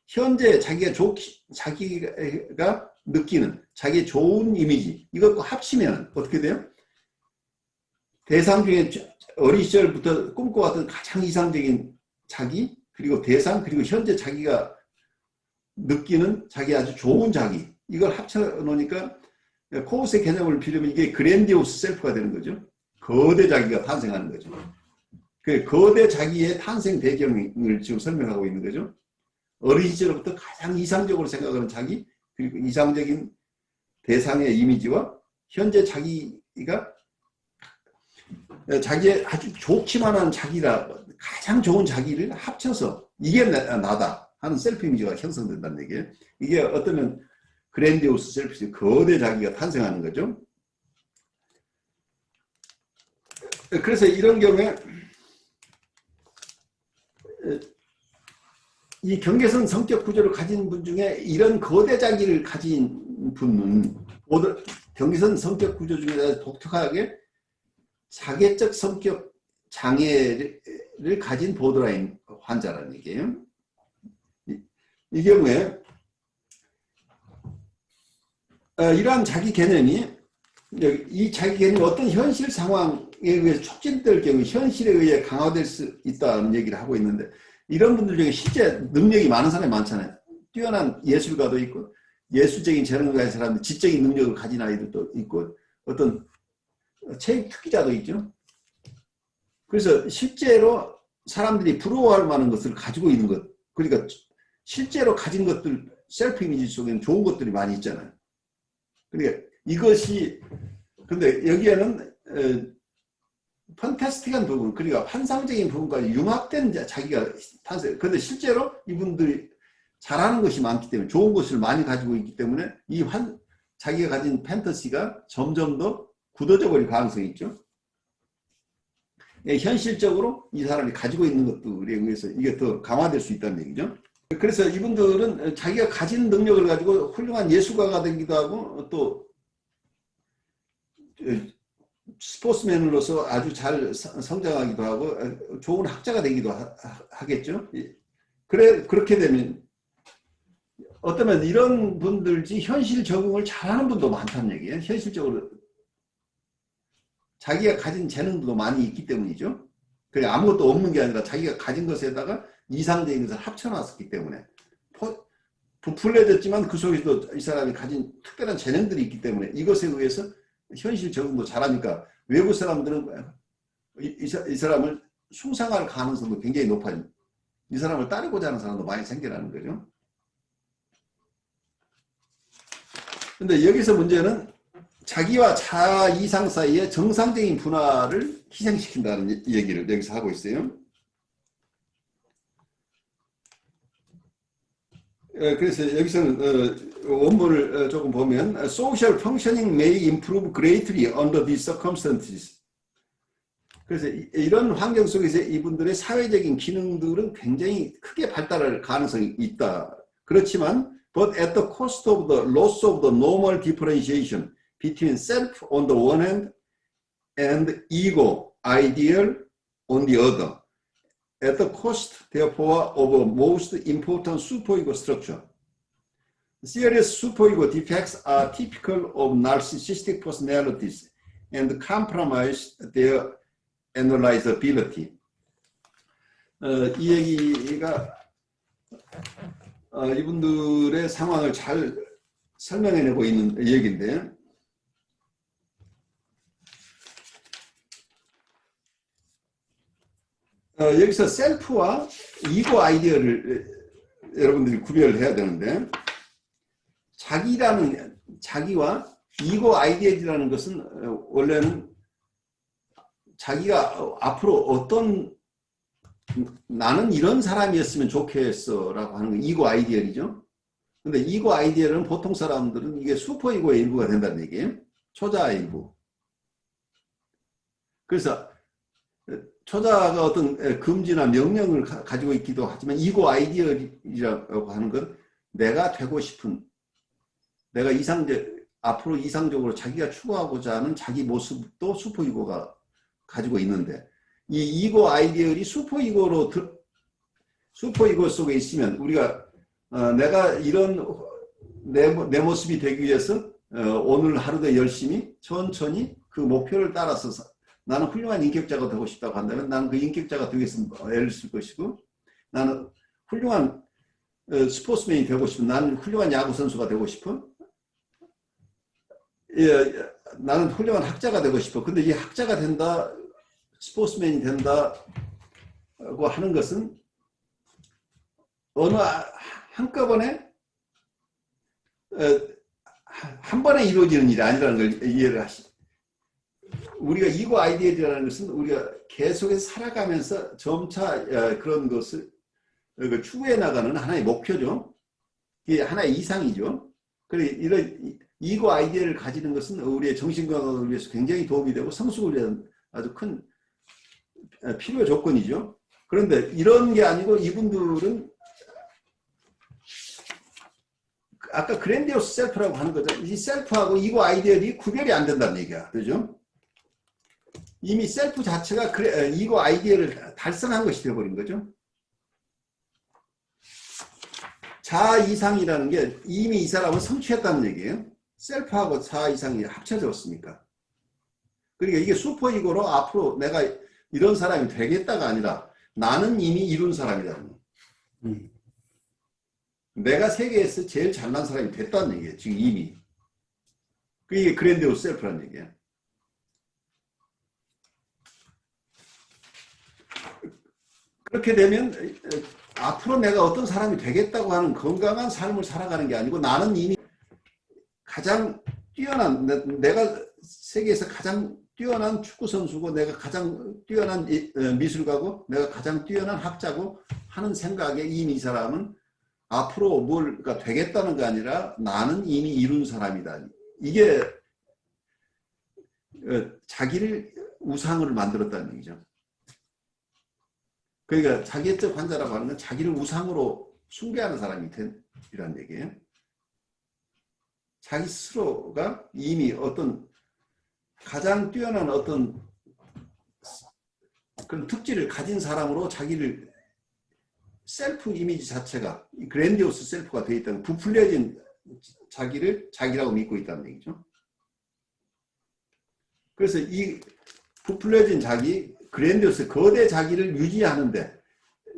현재 자기가 느끼는 자기의 좋은 이미지, 이것과 합치면 어떻게 돼요? 대상 중에 어린 시절부터 꿈꿔왔던 가장 이상적인 자기, 그리고 대상, 그리고 현재 자기가 느끼는 자기 아주 좋은 자기, 이걸 합쳐놓으니까 코우스의 개념을 빌리면 이게 그랜디오스 셀프가 되는 거죠. 거대 자기가 탄생하는 거죠. 그 거대 자기의 탄생 배경을 지금 설명하고 있는 거죠. 어린 시절부터 가장 이상적으로 생각하는 자기, 그리고 이상적인 대상의 이미지와 현재 자기가 자기의 아주 좋기만 한 자기라, 가장 좋은 자기를 합쳐서 이게 나다. 하는 셀프 이미지가 형성된다는 얘기예요. 이게 어쩌면 그랜디오스 셀프, 거대 자기가 탄생하는 거죠. 그래서 이런 경우에 이 경계선 성격 구조를 가진 분 중에 이런 거대 자기를 가진 분은 경계선 성격 구조 중에 독특하게 자객적 성격 장애를 가진 보드라인 환자라는 얘기예요. 이 경우에 이러한 자기 개념이 이 자기 개념이 어떤 현실 상황에 의해서 촉진될 경우 현실에 의해 강화될 수 있다는 얘기를 하고 있는데 이런 분들 중에 실제 능력이 많은 사람이 많잖아요. 뛰어난 예술가도 있고 예술적인 재능을 가진 사람들, 지적인 능력을 가진 아이들도 있고 어떤 체육 특기자도 있죠. 그래서 실제로 사람들이 부러워할 만한 것을 가지고 있는 것, 그러니까 실제로 가진 것들, 셀프 이미지 속에는 좋은 것들이 많이 있잖아요. 그러니까 이것이, 근데 여기에는 판타스틱한 부분, 그러니까 환상적인 부분까지 융합된 자기가 탄생. 그런데 실제로 이분들이 잘하는 것이 많기 때문에, 좋은 것을 많이 가지고 있기 때문에 자기가 가진 판타시가 점점 더 굳어져 버릴 가능성이 있죠. 현실적으로 이 사람이 가지고 있는 것들에 의해서 이게 더 강화될 수 있다는 얘기죠. 그래서 이분들은 자기가 가진 능력을 가지고 훌륭한 예술가가 되기도 하고 또 스포츠맨으로서 아주 잘 성장하기도 하고 좋은 학자가 되기도 하겠죠. 그렇게 되면 어쩌면 이런 분들이 현실 적응을 잘하는 분도 많다는 얘기예요. 현실적으로 자기가 가진 재능도 많이 있기 때문이죠. 그냥 아무것도 없는 게 아니라 자기가 가진 것에다가 이상적인 것을 합쳐놨었기 때문에 부풀려졌지만 그 속에서도 이 사람이 가진 특별한 재능들이 있기 때문에 이것에 의해서 현실 적응도 잘하니까 외국 사람들은 이 사람을 숭상할 가능성도 굉장히 높아집니다. 이 사람을 따르고자 하는 사람도 많이 생겨나는 거죠. 근데 여기서 문제는 자기와 자아 이상 사이의 정상적인 분화를 희생시킨다는 얘기를 여기서 하고 있어요. 그래서 여기서는 원문을 조금 보면 Social functioning may improve greatly under these circumstances. 그래서 이런 환경 속에서 이분들의 사회적인 기능들은 굉장히 크게 발달할 가능성이 있다. 그렇지만 but at the cost of the loss of the normal differentiation between self on the one hand and ego, ideal on the other. At the cost, therefore, of a most important superego structure. Serious superego defects are typical of narcissistic personalities and compromise their analyzability. 이 얘기가 이분들의 상황을 잘 설명해내고 있는 얘기인데 여기서 셀프와 이고 아이디어를 여러분들이 구별을 해야 되는데 자기와 이고 아이디어라는 것은 원래는 자기가 앞으로 어떤 나는 이런 사람이었으면 좋겠어 라고 하는 게 이고 아이디어이죠. 근데 이고 아이디어는 보통 사람들은 이게 슈퍼 이고의 일부가 된다는 얘기예요. 초자의 일부. 그래서 초자가 어떤 금지나 명령을 가지고 있기도 하지만 이고 아이디어라고 하는 건 내가 되고 싶은 내가 앞으로 이상적으로 자기가 추구하고자 하는 자기 모습도 슈퍼 이고가 가지고 있는데 이 이고 아이디어이 슈퍼 이고 속에 있으면 우리가 내가 이런 내 모습이 되기 위해서 오늘 하루도 열심히 천천히 그 목표를 따라서 나는 훌륭한 인격자가 되고 싶다고 한다면 나는 그 인격자가 되기 위해서 애를 쓸 것이고 나는 훌륭한 스포츠맨이 되고 싶은 나는 훌륭한 야구 선수가 되고 싶어 나는 훌륭한 학자가 되고 싶어. 근데 이 학자가 된다 스포츠맨이 된다고 하는 것은 어느 한꺼번에 한 번에 이루어지는 일이 아니라는 걸 이해를 하시죠. 우리가 이고 아이디어라는 것은 우리가 계속해서 살아가면서 점차 그런 것을 그 추구해 나가는 하나의 목표죠. 이게 하나의 이상이죠. 그래 이런 이거 아이디어를 가지는 것은 우리의 정신 건강을 위해서 굉장히 도움이 되고 성숙을 위한 아주 큰 필요 조건이죠. 그런데 이런 게 아니고 이분들은 아까 그랜디오스 셀프라고 하는 거죠. 이 셀프하고 이거 아이디어들이 구별이 안 된다는 얘기야. 그죠? 이미 셀프 자체가 이거 아이디어를 달성한 것이 되어버린 거죠. 자아 이상이라는 게 이미 이 사람은 성취했다는 얘기예요. 셀프하고 자아 이상이 합쳐졌으니까. 그러니까 이게 슈퍼이고로 앞으로 내가 이런 사람이 되겠다가 아니라 나는 이미 이룬 사람이다. 내가 세계에서 제일 잘난 사람이 됐다는 얘기예요. 지금 이미. 그게 그랜디오스 셀프라는 얘기예요. 그렇게 되면 앞으로 내가 어떤 사람이 되겠다고 하는 건강한 삶을 살아가는 게 아니고 나는 이미 가장 뛰어난 내가 세계에서 가장 뛰어난 축구 선수고 내가 가장 뛰어난 미술가고 내가 가장 뛰어난 학자고 하는 생각에 이미 이 사람은 앞으로 뭘가 되겠다는 게 아니라 나는 이미 이룬 사람이다. 이게 자기를 우상을 만들었다는 얘기죠. 그러니까 자기애적 환자라고 하는 건 자기를 우상으로 숭배하는 사람이 된이라는 얘기예요. 자기 스스로가 이미 어떤 가장 뛰어난 어떤 그런 특질을 가진 사람으로 자기를 셀프 이미지 자체가 그랜디오스 셀프가 되어 있다는 부풀려진 자기를 자기라고 믿고 있다는 얘기죠. 그래서 이 부풀려진 자기 그랜디오스 거대 자기를 유지하는데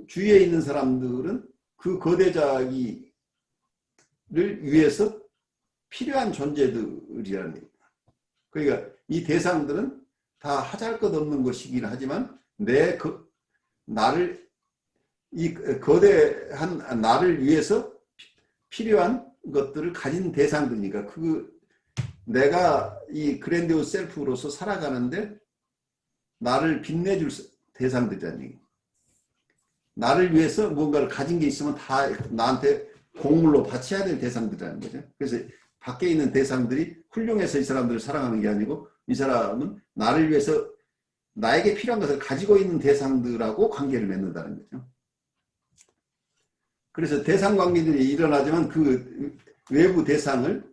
주위에 있는 사람들은 그 거대 자기를 위해서 필요한 존재들이라는 얘기입니다. 그러니까 이 대상들은 다 하잘것없는 것이긴 하지만 나를 이 거대한 나를 위해서 필요한 것들을 가진 대상들이니까 내가 이 그랜디오스 셀프로서 살아가는데 나를 빛내줄 대상들이라는 얘기. 나를 위해서 무언가를 가진 게 있으면 다 나한테 공물로 바쳐야 될 대상들이라는 거죠. 그래서 밖에 있는 대상들이 훌륭해서 이 사람들을 사랑하는 게 아니고 이 사람은 나를 위해서 나에게 필요한 것을 가지고 있는 대상들하고 관계를 맺는다는 거죠. 그래서 대상 관계들이 일어나지만 그 외부 대상을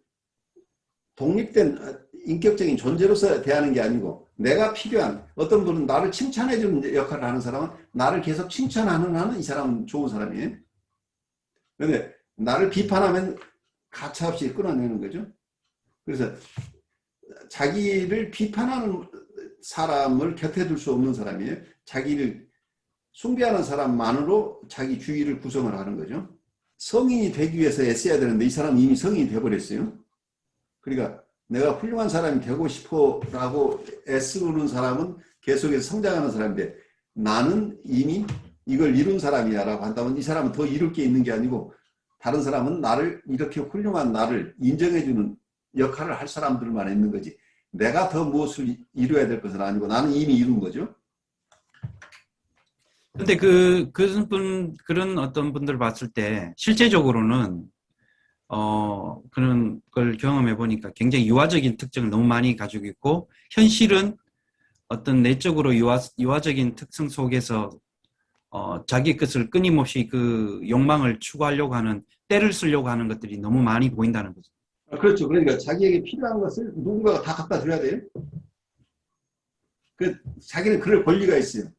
독립된 인격적인 존재로서 대하는 게 아니고 내가 필요한 어떤 분은 나를 칭찬해 주는 역할을 하는 사람은 나를 계속 칭찬하는 한은 이 사람은 좋은 사람이에요. 그런데 나를 비판하면 가차없이 끊어내는 거죠. 그래서 자기를 비판하는 사람을 곁에 둘 수 없는 사람이에요. 자기를 숭배하는 사람만으로 자기 주의를 구성을 하는 거죠. 성인이 되기 위해서 애써야 되는데 이 사람은 이미 성인이 돼버렸어요. 그러니까 내가 훌륭한 사람이 되고 싶어라고 애쓰는 사람은 계속해서 성장하는 사람인데 나는 이미 이걸 이룬 사람이야 라고 한다면 이 사람은 더 이룰 게 있는 게 아니고 다른 사람은 나를 이렇게 훌륭한 나를 인정해주는 역할을 할 사람들만 있는 거지 내가 더 무엇을 이루어야 될 것은 아니고 나는 이미 이룬 거죠. 근데 그런 어떤 분들 봤을 때 실제적으로는 그런 걸 경험해 보니까 굉장히 유아적인 특징을 너무 많이 가지고 있고 현실은 어떤 내적으로 유아적인 특성 속에서 자기 것을 끊임없이 그 욕망을 추구하려고 하는 때를 쓰려고 하는 것들이 너무 많이 보인다는 거죠. 그렇죠. 그러니까 자기에게 필요한 것을 누군가가 다 갖다 줘야 돼요. 자기는 그럴 권리가 있어요.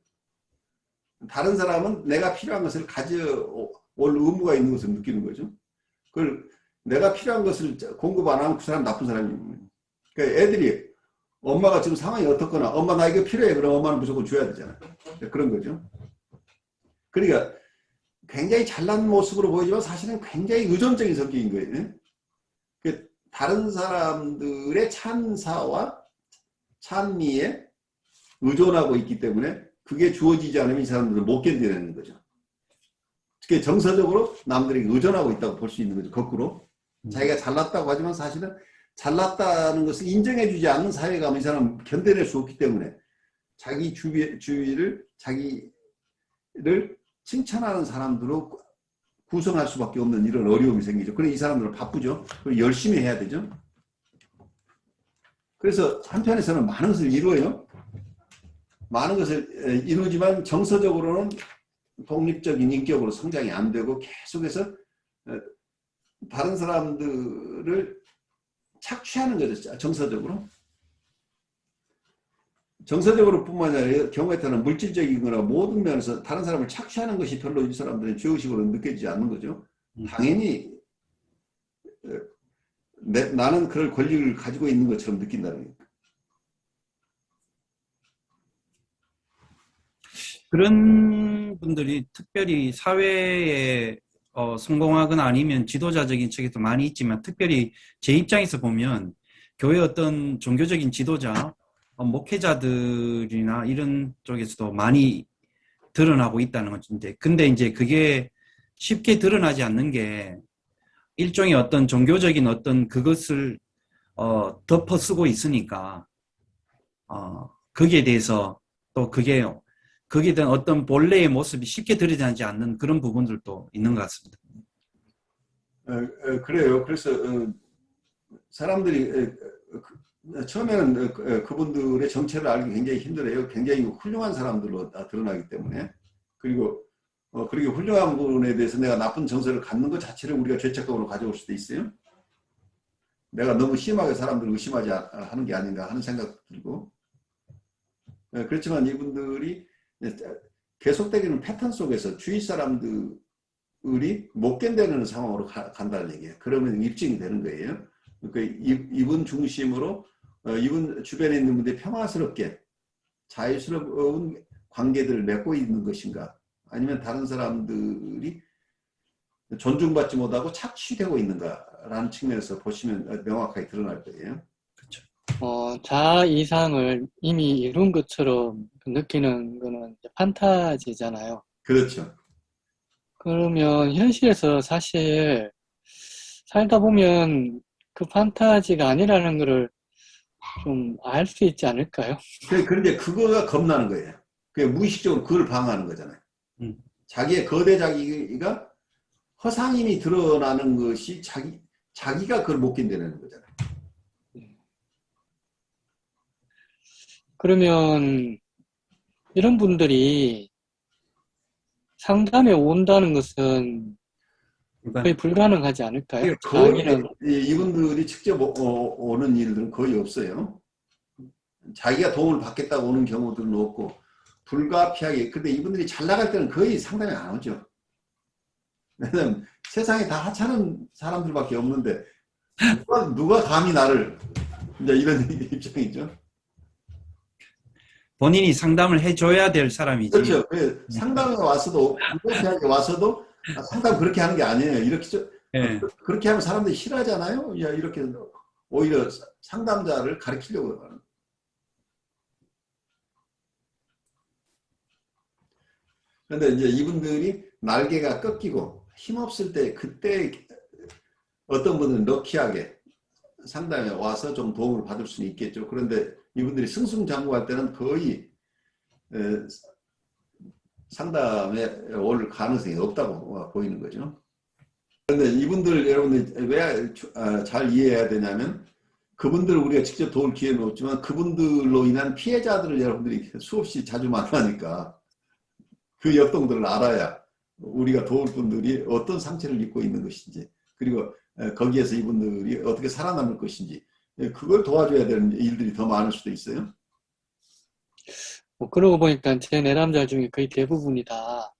다른 사람은 내가 필요한 것을 가져올 의무가 있는 것을 느끼는 거죠. 그걸 내가 필요한 것을 공급 안 하면 그 사람 나쁜 사람이에요. 그러니까 애들이 엄마가 지금 상황이 어떻거나 엄마 나 이거 필요해 그럼 엄마는 무조건 줘야 되잖아요. 그런 거죠. 그러니까 굉장히 잘난 모습으로 보이지만 사실은 굉장히 의존적인 성격인 거예요. 다른 사람들의 찬사와 찬미에 의존하고 있기 때문에 그게 주어지지 않으면 이 사람들은 못 견뎌내는 거죠. 특히 정서적으로 남들에게 의존하고 있다고 볼 수 있는 거죠. 거꾸로. 자기가 잘났다고 하지만 사실은 잘났다는 것을 인정해주지 않는 사회가 이 사람은 견뎌낼 수 없기 때문에 자기 주위를 자기를 칭찬하는 사람들로 구성할 수밖에 없는 이런 어려움이 생기죠. 그래 이 사람들은 바쁘죠. 그리고 열심히 해야 되죠. 그래서 한편에서는 많은 것을 이루어요. 많은 것을 이루지만 정서적으로는 독립적인 인격으로 성장이 안 되고 계속해서 다른 사람들을 착취하는 거죠. 정서적으로. 정서적으로 뿐만 아니라 경우에 따른 물질적인 거나 모든 면에서 다른 사람을 착취하는 것이 별로 이 사람들은 죄의식으로 느껴지지 않는 거죠. 당연히 나는 그럴 권리를 가지고 있는 것처럼 느낀다는 거예요. 그런 분들이 특별히 사회에 성공하거나 아니면 지도자적인 측에도 많이 있지만 특별히 제 입장에서 보면 교회 어떤 종교적인 지도자, 목회자들이나 이런 쪽에서도 많이 드러나고 있다는 건데 근데 이제 그게 쉽게 드러나지 않는 게 일종의 어떤 종교적인 어떤 그것을 덮어 쓰고 있으니까 거기에 대해서 또 거기에 대한 어떤 본래의 모습이 쉽게 드러나지 않는 그런 부분들도 있는 것 같습니다. 그래요. 그래서 사람들이 처음에는 그분들의 정체를 알기 굉장히 힘들어요. 굉장히 훌륭한 사람들로 드러나기 때문에. 그리고 훌륭한 분에 대해서 내가 나쁜 정서를 갖는 것 자체를 우리가 죄책감으로 가져올 수도 있어요. 내가 너무 심하게 사람들을 의심하지 하는 게 아닌가 하는 생각도 들고. 그렇지만 이분들이 계속되는 패턴 속에서 주위 사람들이 못 견디는 상황으로 간다는 얘기예요. 그러면 입증이 되는 거예요. 그러니까 이분 중심으로 이분 주변에 있는 분들이 평화스럽게 자유스러운 관계들을 맺고 있는 것인가 아니면 다른 사람들이 존중받지 못하고 착취되고 있는가라는 측면에서 보시면 명확하게 드러날 거예요. 그렇죠. 자아 이상을 이미 이룬 것처럼 느끼는 거는 판타지잖아요. 그렇죠. 그러면 현실에서 사실 살다 보면 그 판타지가 아니라는 거를 좀 알 수 있지 않을까요? 그런데 그거가 겁나는 거예요. 무의식적으로 그걸 방어하는 거잖아요. 자기의 거대 자기가 허상임이 드러나는 것이 자기가 그걸 못 견뎌내는 거잖아요. 그러면 이런 분들이 상담에 온다는 것은 거의 불가능하지 않을까요? 자기는 이분들이 직접 오는 일들은 거의 없어요. 자기가 도움을 받겠다고 오는 경우들은 없고 불가피하게. 근데 이분들이 잘 나갈 때는 거의 상담이 안 오죠. 왜냐면 세상에 다 하찮은 사람들밖에 없는데 누가 감히 나를 이제 이런 입장이죠. 본인이 상담을 해줘야 될 사람이지. 그렇죠. 상담에 와서도 불가피하게 와서도 상담 그렇게 하는 게 아니에요. 이렇게 네. 그렇게 하면 사람들이 싫어하잖아요. 야, 이렇게 오히려 상담자를 가르치려고 하는. 그런데 이제 이분들이 날개가 꺾이고 힘없을 때 그때 어떤 분은 럭키하게 상담에 와서 좀 도움을 받을 수는 있겠죠. 그런데 이분들이 승승장구할 때는 거의 상담에 올 가능성이 없다고 보이는 거죠. 그런데 이분들 여러분들 왜 잘 이해해야 되냐면 그분들을 우리가 직접 도울 기회는 없지만 그분들로 인한 피해자들을 여러분들이 수없이 자주 만나니까 그 역동들을 알아야 우리가 도울 분들이 어떤 상처를 입고 있는 것인지 그리고 거기에서 이분들이 어떻게 살아남을 것인지 그걸 도와줘야 되는 일들이 더 많을 수도 있어요. 그러고 보니까 제 내담자 중에 거의 대부분이 다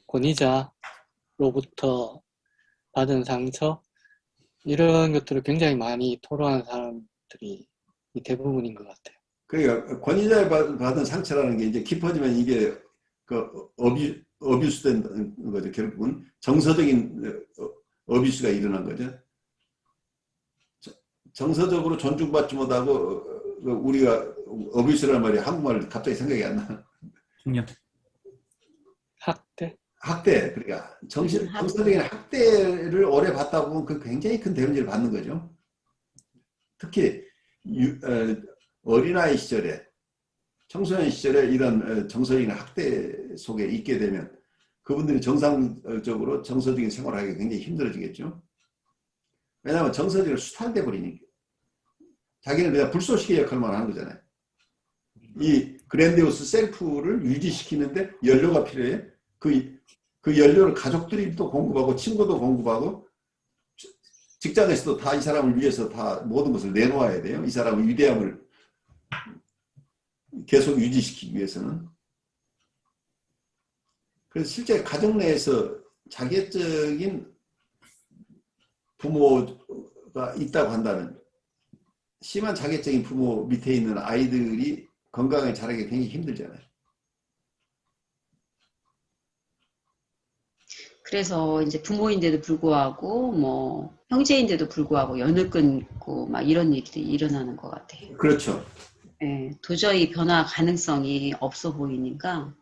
권위자로부터 받은 상처 이런 것들을 굉장히 많이 토로하는 사람들이 대부분인 것 같아요. 그러니까 권위자에 받은 상처라는 게 이제 깊어지면 이게 어뷰스 된 거죠. 결국은 정서적인 어뷰스가 일어난 거죠. 정서적으로 존중받지 못하고 우리가 어뷰스라는 말이 한국말 갑자기 생각이 안 나. 학대. 그러니까 정서적인 학대를 오래 받다 보면 그 굉장히 큰 데미지를 받는 거죠. 특히 어린아이 시절에 청소년 시절에 이런 정서적인 학대 속에 있게 되면 그분들이 정상적으로 정서적인 생활을 하기 굉장히 힘들어지겠죠. 왜냐하면 정서적으로 수탈돼 버리니까. 자기는 그냥 불쏘시개 역할만 하는 거잖아요. 이 그랜디오스 셀프를 유지시키는데 연료가 필요해. 그 연료를 가족들이 또 공급하고 친구도 공급하고 직장에서도 다 이 사람을 위해서 다 모든 것을 내놓아야 돼요. 이 사람의 위대함을 계속 유지시키기 위해서는. 그래서 실제 가정 내에서 자기애적인 부모가 있다고 한다면 심한 자기애적인 부모 밑에 있는 아이들이 건강하게 자라기 굉장히 힘들잖아요. 그래서 이제 부모인데도 불구하고 뭐 형제인데도 불구하고 연을 끊고 막 이런 일들이 일어나는 것 같아요. 그렇죠. 예, 도저히 변화 가능성이 없어 보이니까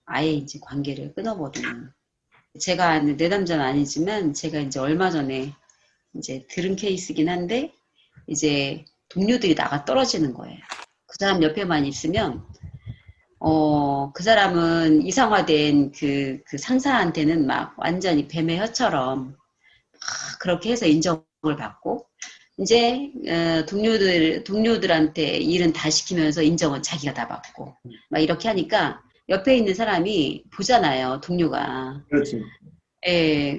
아예 이제 관계를 끊어버리는. 제가 아는 내담자는 아니지만 제가 이제 얼마 전에 이제 들은 케이스긴 한데 이제 동료들이 나가 떨어지는 거예요. 그 사람 옆에만 있으면 그 사람은 이상화된 그 상사한테는 막 완전히 뱀의 혀처럼 막 그렇게 해서 인정을 받고 이제 동료들한테 일은 다 시키면서 인정은 자기가 다 받고 막 이렇게 하니까 옆에 있는 사람이 보잖아요, 동료가. 그렇지. 예,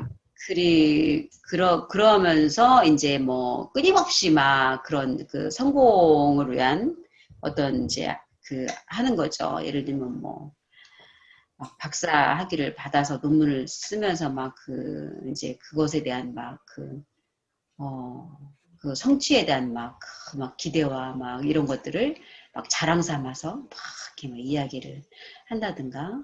그러면서 이제 뭐 끊임없이 막 그런 그 성공을 위한 어떤 이제 그 하는 거죠. 예를 들면 뭐 막 박사 학위를 받아서 논문을 쓰면서 막 그 이제 그것에 대한 막 그 성취에 대한 막 기대와 막 이런 것들을 막 자랑 삼아서 막 이렇게 막 이야기를 한다든가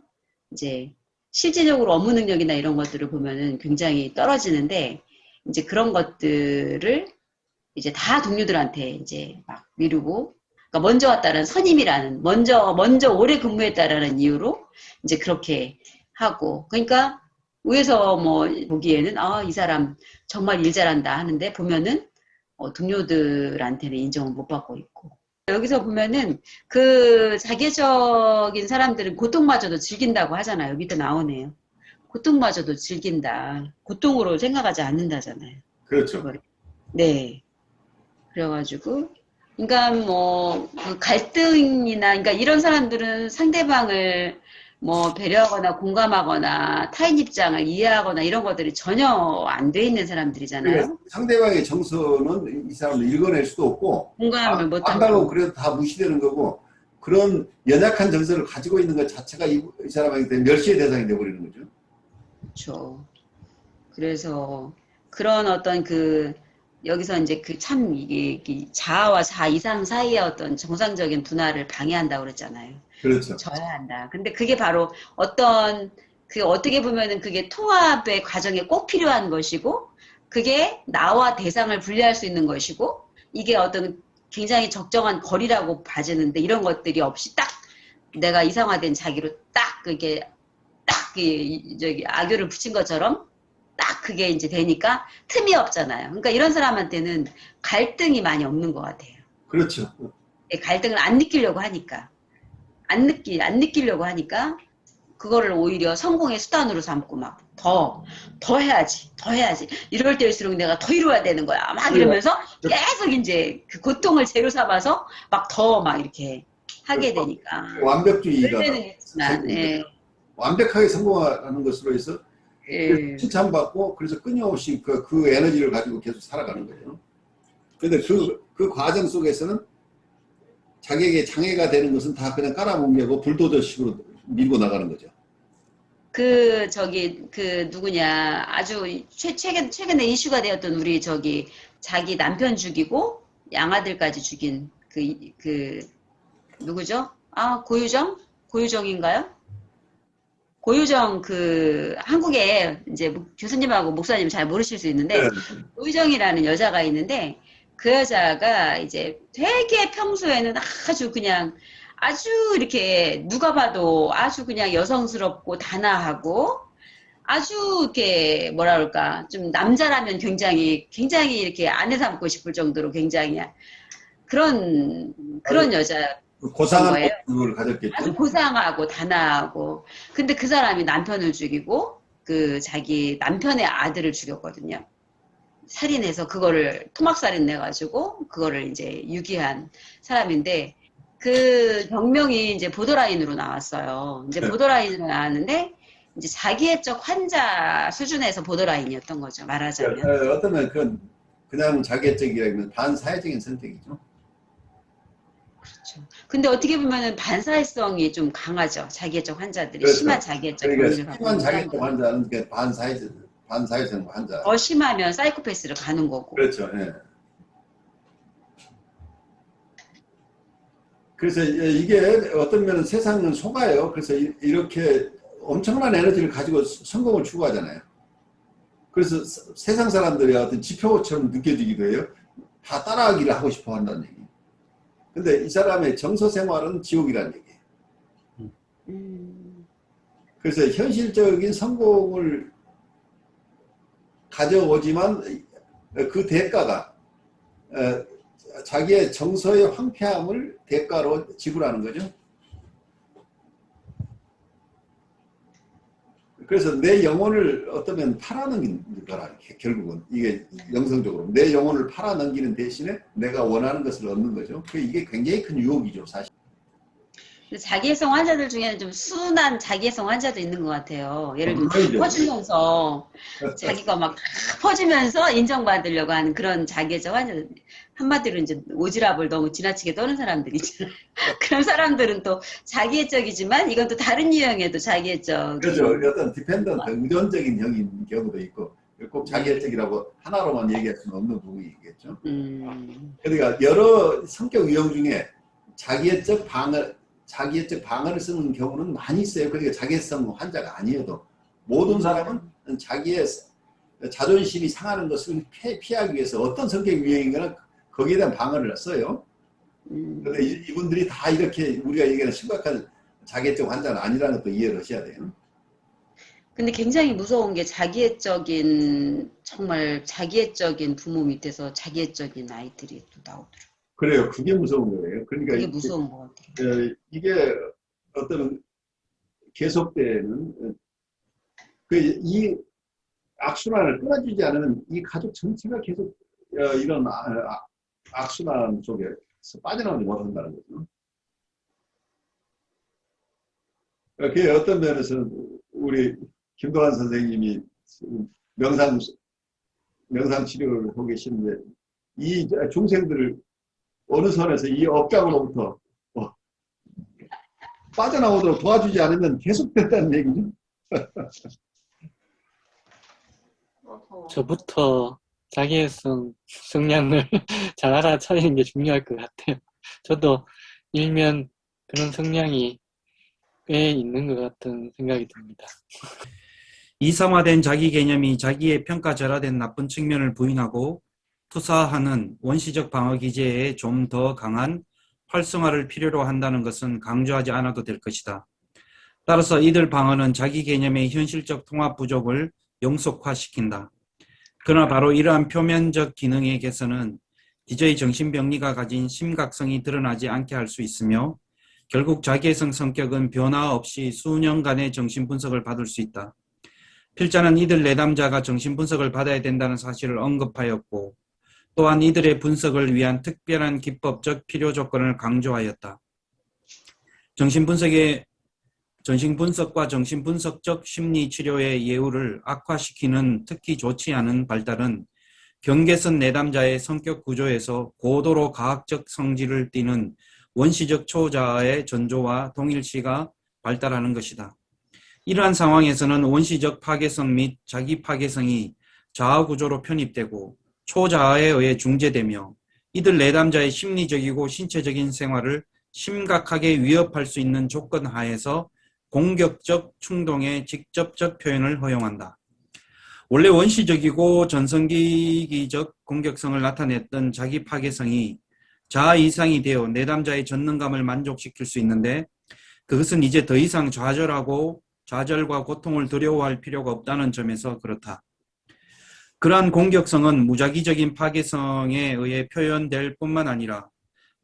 이제 실질적으로 업무 능력이나 이런 것들을 보면은 굉장히 떨어지는데 이제 그런 것들을 이제 다 동료들한테 이제 막 미루고 그러니까 먼저 왔다는 선임이라는 먼저 오래 근무했다라는 이유로 이제 그렇게 하고 그러니까 위에서 뭐 보기에는 이 사람 정말 일 잘한다 하는데 보면은 동료들한테는 인정을 못 받고 있고 여기서 보면은 그 자기적인 사람들은 고통마저도 즐긴다고 하잖아요. 밑에 나오네요. 고통마저도 즐긴다. 고통으로 생각하지 않는다잖아요. 그렇죠. 그거를. 네. 그래가지고 그러니까 뭐 그 갈등이나 그러니까 이런 사람들은 상대방을 뭐 배려하거나 공감하거나 타인 입장을 이해하거나 이런 것들이 전혀 안 돼 있는 사람들이잖아요. 그러니까 상대방의 정서는 이 사람을 읽어낼 수도 없고 공감을 못하고 안다고 그래도 다 무시되는 거고 그런 연약한 정서를 가지고 있는 것 자체가 이 사람에게 멸시의 대상이 되어버리는 거죠. 그렇죠. 그래서 그런 어떤 여기서 이제 참 이게 자아와 자아 이상 사이의 어떤 정상적인 분화를 방해한다고 그랬잖아요. 그렇죠. 져야 한다. 근데 그게 바로 어떻게 보면은 그게 통합의 과정에 꼭 필요한 것이고, 그게 나와 대상을 분리할 수 있는 것이고, 이게 어떤 굉장히 적정한 거리라고 봐지는데, 이런 것들이 없이 딱 내가 이상화된 자기로 딱 악교를 붙인 것처럼 딱 그게 이제 되니까 틈이 없잖아요. 그러니까 이런 사람한테는 갈등이 많이 없는 것 같아요. 그렇죠. 갈등을 안 느끼려고 하니까. 안 느끼려고 하니까 그거를 오히려 성공의 수단으로 삼고 막 더 해야지 이럴 때일수록 내가 더 이루어야 되는 거야 막 이러면서 계속 이제 그 고통을 재료 삼아서 막 더 막 이렇게 하게 되니까 완벽주의가 그럴 때는 있지만 완벽하게 성공하는 것으로 해서 칭찬받고 그래서 끊임없이 그 에너지를 가지고 계속 살아가는 거예요. 그런데 그 과정 속에서는 자기에게 장애가 되는 것은 다 그냥 깔아뭉개고 불도저식으로 밀고 나가는 거죠. 누구냐 아주 최근에 이슈가 되었던 우리 자기 남편 죽이고 양아들까지 죽인 누구죠? 고유정인가요? 고유정 한국에 이제 교수님하고 목사님 잘 모르실 수 있는데 고유정이라는 여자가 있는데 그 여자가 이제 되게 평소에는 아주 이렇게 누가 봐도 아주 그냥 여성스럽고 단아하고 아주 이렇게 뭐라 그럴까 좀 남자라면 굉장히 이렇게 아내 삼고 싶을 정도로 굉장히 그런 여자 고상한 거예요. 모습을 아주 가졌겠죠. 고상하고 단아하고. 근데 그 사람이 남편을 죽이고 그 자기 남편의 아들을 죽였거든요. 살인해서 그거를 토막살인 내가지고 그거를 이제 유기한 사람인데 그 병명이 이제 보더라인으로 나왔어요. 이제 네. 보더라인으로 나왔는데 이제 자기애적 환자 수준에서 보더라인이었던 거죠. 말하자면. 어쩌면 그건 그냥 자기애적이라면 반사회적인 선택이죠. 그렇죠. 근데 어떻게 보면은 반사회성이 좀 강하죠. 자기애적 환자들이 그렇죠. 심한 자기애적 그러니까 병리를 갖고 심한 있는 자기애적 사람들은 환자는 그 반사회적 환자. 더 심하면 사이코패스를 가는 거고. 그렇죠. 예. 그래서 이게 어떤 면은 세상은 속아요. 그래서 이렇게 엄청난 에너지를 가지고 성공을 추구하잖아요. 그래서 세상 사람들이 어떤 지표처럼 느껴지기도 해요. 다 따라하기를 하고 싶어 한다는 얘기. 근데 이 사람의 정서 생활은 지옥이라는 얘기예요. 그래서 현실적인 성공을 가져오지만 그 대가가 자기의 정서의 황폐함을 대가로 지불하는 거죠. 그래서 내 영혼을 어쩌면 팔아넘기는 거라, 결국은. 이게 영성적으로. 내 영혼을 팔아넘기는 대신에 내가 원하는 것을 얻는 거죠. 이게 굉장히 큰 유혹이죠, 사실. 자기애성 환자들 중에는 좀 순한 자기애성 환자도 있는 것 같아요. 예를 들면 다 물론이죠. 퍼주면서 자기가 막 다 퍼주면서 인정받으려고 하는 그런 자기애적 환자들. 한마디로 이제 오지랖을 너무 지나치게 떠는 사람들 있잖아요. 그런 사람들은 또 자기애적이지만 이건 또 다른 유형의 또 자기애적. 그렇죠. 어떤 디펜던트, 의존적인 형인 경우도 있고 꼭 자기애적이라고 하나로만 얘기할 수는 없는 부분이겠죠. 그러니까 여러 성격 유형 중에 자기애적 방어를 쓰는 경우는 많이 있어요. 그러니까 자기애성 환자가 아니어도 모든 사람은 자기의 자존심이 상하는 것을 피하기 위해서 어떤 성격 유형인가는 거기에 대한 방어를 써요. 그런데 이분들이 다 이렇게 우리가 얘기하는 심각한 자기애적 환자는 아니라는 것도 이해를 하셔야 돼요. 근데 굉장히 무서운 게 정말 자기애적인 부모 밑에서 자기애적인 아이들이 또 나오더라고요. 그래요. 그게 무서운 거예요. 그러니까 그게 무서운 것 같아요. 이게 어떤 계속되는 이 악순환을 끊어주지 않으면 이 가족 전체가 계속 이런 악순환 속에서 빠져나오지 못한다는 거죠. 그게 어떤 면에서는 우리 김도환 선생님이 명상 치료를 하고 계시는데 이 중생들을 어느 선에서 이 업장으로부터 빠져나오도록 도와주지 않으면 계속된다는 얘기죠. 저부터 자기애성 성향을 잘 알아차리는 게 중요할 것 같아요. 저도 일면 그런 성향이 꽤 있는 것 같은 생각이 듭니다. 이성화된 자기 개념이 자기의 평가절하된 나쁜 측면을 부인하고 투사하는 원시적 방어 기제에 좀 더 강한 활성화를 필요로 한다는 것은 강조하지 않아도 될 것이다. 따라서 이들 방어는 자기 개념의 현실적 통합 부족을 영속화시킨다. 그러나 바로 이러한 표면적 기능의 개선은 기저의 정신병리가 가진 심각성이 드러나지 않게 할 수 있으며 결국 자기애성 성격은 변화 없이 수년간의 정신분석을 받을 수 있다. 필자는 이들 내담자가 정신분석을 받아야 된다는 사실을 언급하였고 또한 이들의 분석을 위한 특별한 기법적 필요 조건을 강조하였다. 정신분석과 정신분석적 심리치료의 예우를 악화시키는 특히 좋지 않은 발달은 경계선 내담자의 성격 구조에서 고도로 과학적 성질을 띠는 원시적 초자아의 전조와 동일시가 발달하는 것이다. 이러한 상황에서는 원시적 파괴성 및 자기 파괴성이 자아 구조로 편입되고 초자아에 의해 중재되며 이들 내담자의 심리적이고 신체적인 생활을 심각하게 위협할 수 있는 조건 하에서 공격적 충동의 직접적 표현을 허용한다. 원래 원시적이고 전성기기적 공격성을 나타냈던 자기 파괴성이 자아 이상이 되어 내담자의 전능감을 만족시킬 수 있는데 그것은 이제 더 이상 좌절과 고통을 두려워할 필요가 없다는 점에서 그렇다. 그러한 공격성은 무작위적인 파괴성에 의해 표현될 뿐만 아니라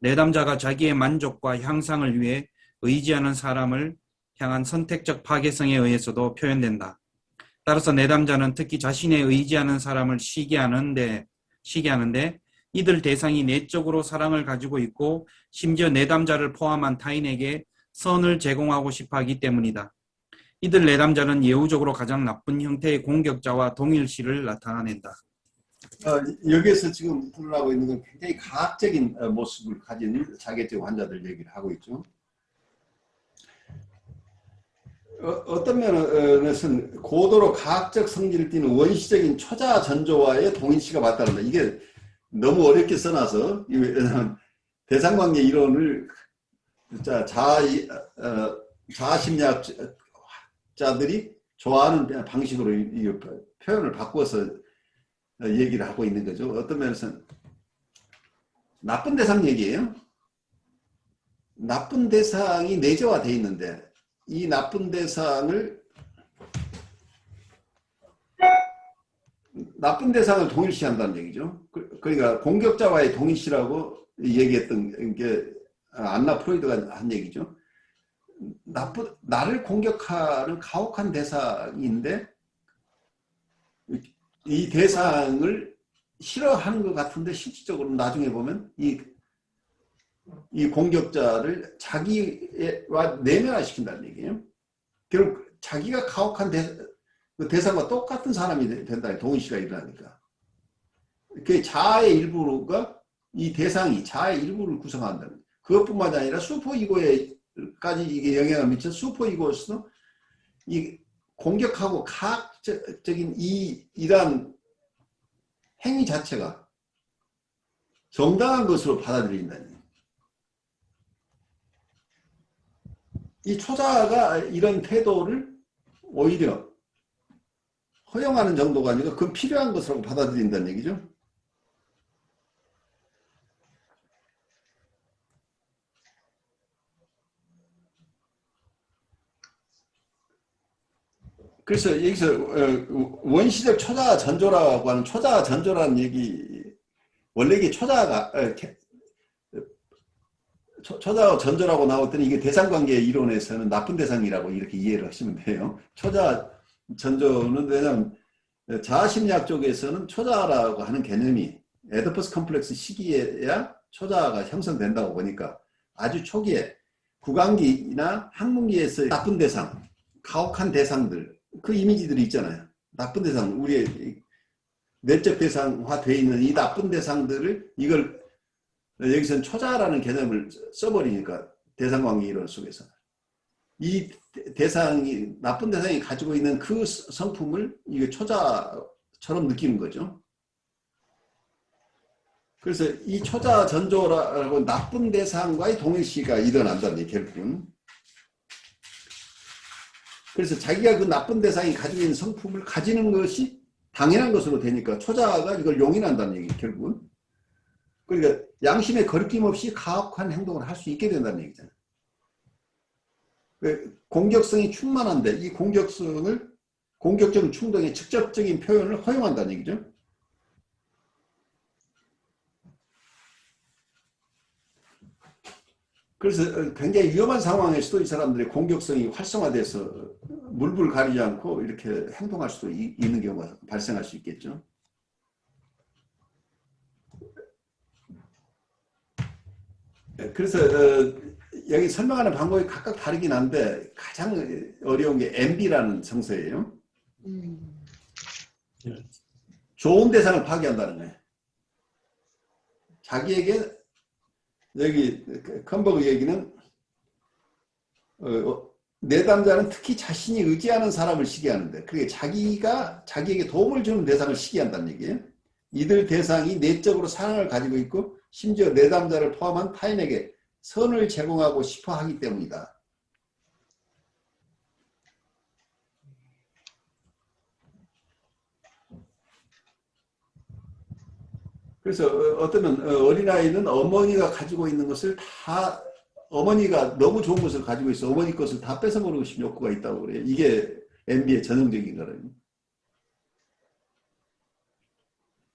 내담자가 자기의 만족과 향상을 위해 의지하는 사람을 향한 선택적 파괴성에 의해서도 표현된다. 따라서 내담자는 특히 자신의 의지하는 사람을 시기하는데 이들 대상이 내적으로 사랑을 가지고 있고 심지어 내담자를 포함한 타인에게 선을 제공하고 싶어 하기 때문이다. 이들 내담자는 예우적으로 가장 나쁜 형태의 공격자와 동일시를 나타낸다. 여기에서 지금 드러나고 있는 건 굉장히 과학적인 모습을 가진 자객증 환자들 얘기를 하고 있죠. 어떤 면에서는 고도로 과학적 성질을 띠는 원시적인 초자 전조와의 동일시가 맞다는다. 이게 너무 어렵게 써놔서 대상관계 이론을 자아심리학자들이 좋아하는 방식으로 이 표현을 바꿔서 얘기를 하고 있는 거죠. 어떤 면에서는 나쁜 대상 얘기예요. 나쁜 대상이 내재화되어 있는데 이 나쁜 대상을 동일시한다는 얘기죠. 그러니까 공격자와의 동일시라고 얘기했던 게 안나 프로이드가 한 얘기죠. 나를 공격하는 가혹한 대상인데 이 대상을 싫어하는 것 같은데 실질적으로 나중에 보면 이 공격자를 자기와 내면화시킨다는 얘기예요. 결국 자기가 가혹한 대상과 똑같은 사람이 된다. 동일시가 일어나니까. 그 자아의 일부가 이 대상이 자아의 일부를 구성한다는 거예요. 그것뿐만 아니라 슈퍼이고에까지 이게 영향을 미쳐 슈퍼이고에서도 이 공격하고 가학적인 이러한 행위 자체가 정당한 것으로 받아들인다는 거예요. 이 초자가 이런 태도를 오히려 허용하는 정도가 아니라 그건 필요한 것으로 받아들인다는 얘기죠. 그래서 여기서 원시적 초자 전조라고 하는 초자 전조라는 얘기, 원래 이게 초자가 전조라고 나왔더니 이게 대상관계 이론에서는 나쁜 대상이라고 이렇게 이해를 하시면 돼요. 초자 전조는 왜냐하면 자아심리학 쪽에서는 초자라고 하는 개념이 에디퍼스 컴플렉스 시기에야 초자가 형성된다고 보니까 아주 초기에 구강기나 학문기에서 나쁜 대상, 가혹한 대상들, 그 이미지들이 있잖아요. 나쁜 대상, 우리의 내적 대상화되어 있는 이 나쁜 대상들을 이걸 여기서는 초자라는 개념을 써버리니까 대상관계 이론 속에서 이 대상이 나쁜 대상이 가지고 있는 그 성품을 이게 초자처럼 느끼는 거죠. 그래서 이 초자 전조라고 나쁜 대상과의 동일시가 일어난다는 게 결국은. 그래서 자기가 그 나쁜 대상이 가지고 있는 성품을 가지는 것이 당연한 것으로 되니까 초자가 이걸 용인한다는 얘기 결국은. 그러니까 양심에 거리낌 없이 가혹한 행동을 할 수 있게 된다는 얘기잖아요. 공격성이 충만한데 이 공격적 충동의 직접적인 표현을 허용한다는 얘기죠. 그래서 굉장히 위험한 상황에서도 이 사람들의 공격성이 활성화돼서 물불 가리지 않고 이렇게 행동할 수도 있는 경우가 발생할 수 있겠죠. 그래서 여기 설명하는 방법이 각각 다르긴 한데 가장 어려운 게 MB라는 성서예요. 좋은 대상을 파괴한다는 거예요. 자기에게 여기 컨버그 얘기는 내담자는 특히 자신이 의지하는 사람을 시기하는데 그게 자기에게 도움을 주는 대상을 시기한다는 얘기예요. 이들 대상이 내적으로 사랑을 가지고 있고 심지어 내담자를 포함한 타인에게 선을 제공하고 싶어 하기 때문이다. 그래서 어쩌면 어린아이는 어머니가 가지고 있는 것을 다 어머니가 너무 좋은 것을 가지고 있어 어머니 것을 다 뺏어버리고 싶은 욕구가 있다고 그래요. 이게 MB의 전형적인 거거든요.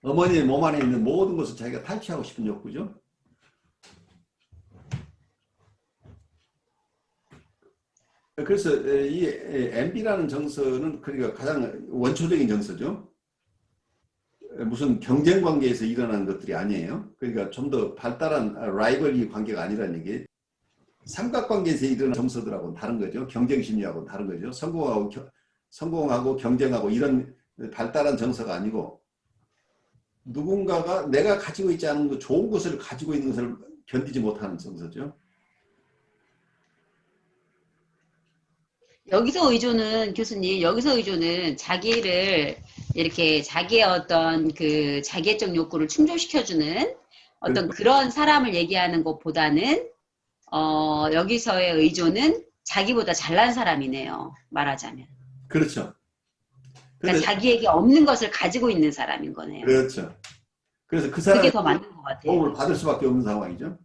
어머니의 몸 안에 있는 모든 것을 자기가 탈취하고 싶은 욕구죠. 그래서 이 MB라는 정서는 그러니까 가장 원초적인 정서죠. 무슨 경쟁 관계에서 일어나는 것들이 아니에요. 그러니까 좀 더 발달한 라이벌리 관계가 아니라는 얘기. 삼각관계에서 일어나는 정서들하고는 다른 거죠. 경쟁 심리하고는 다른 거죠. 성공하고 경쟁하고 이런 발달한 정서가 아니고 누군가가 내가 가지고 있지 않은 그 좋은 것을 가지고 있는 것을 견디지 못하는 정서죠. 여기서 의존은 교수님, 여기서 의존은 자기를 이렇게 자기의 어떤 그 자기애적 욕구를 충족시켜주는 어떤 그런 사람을 얘기하는 것보다는 여기서의 의존은 자기보다 잘난 사람이네요. 말하자면. 그렇죠. 그러니까 자기에게 없는 것을 가지고 있는 사람인 거네요. 그렇죠. 그래서 그 그게 사람이 더 맞는 것 같아요. 도움을 받을 수밖에 없는 상황이죠.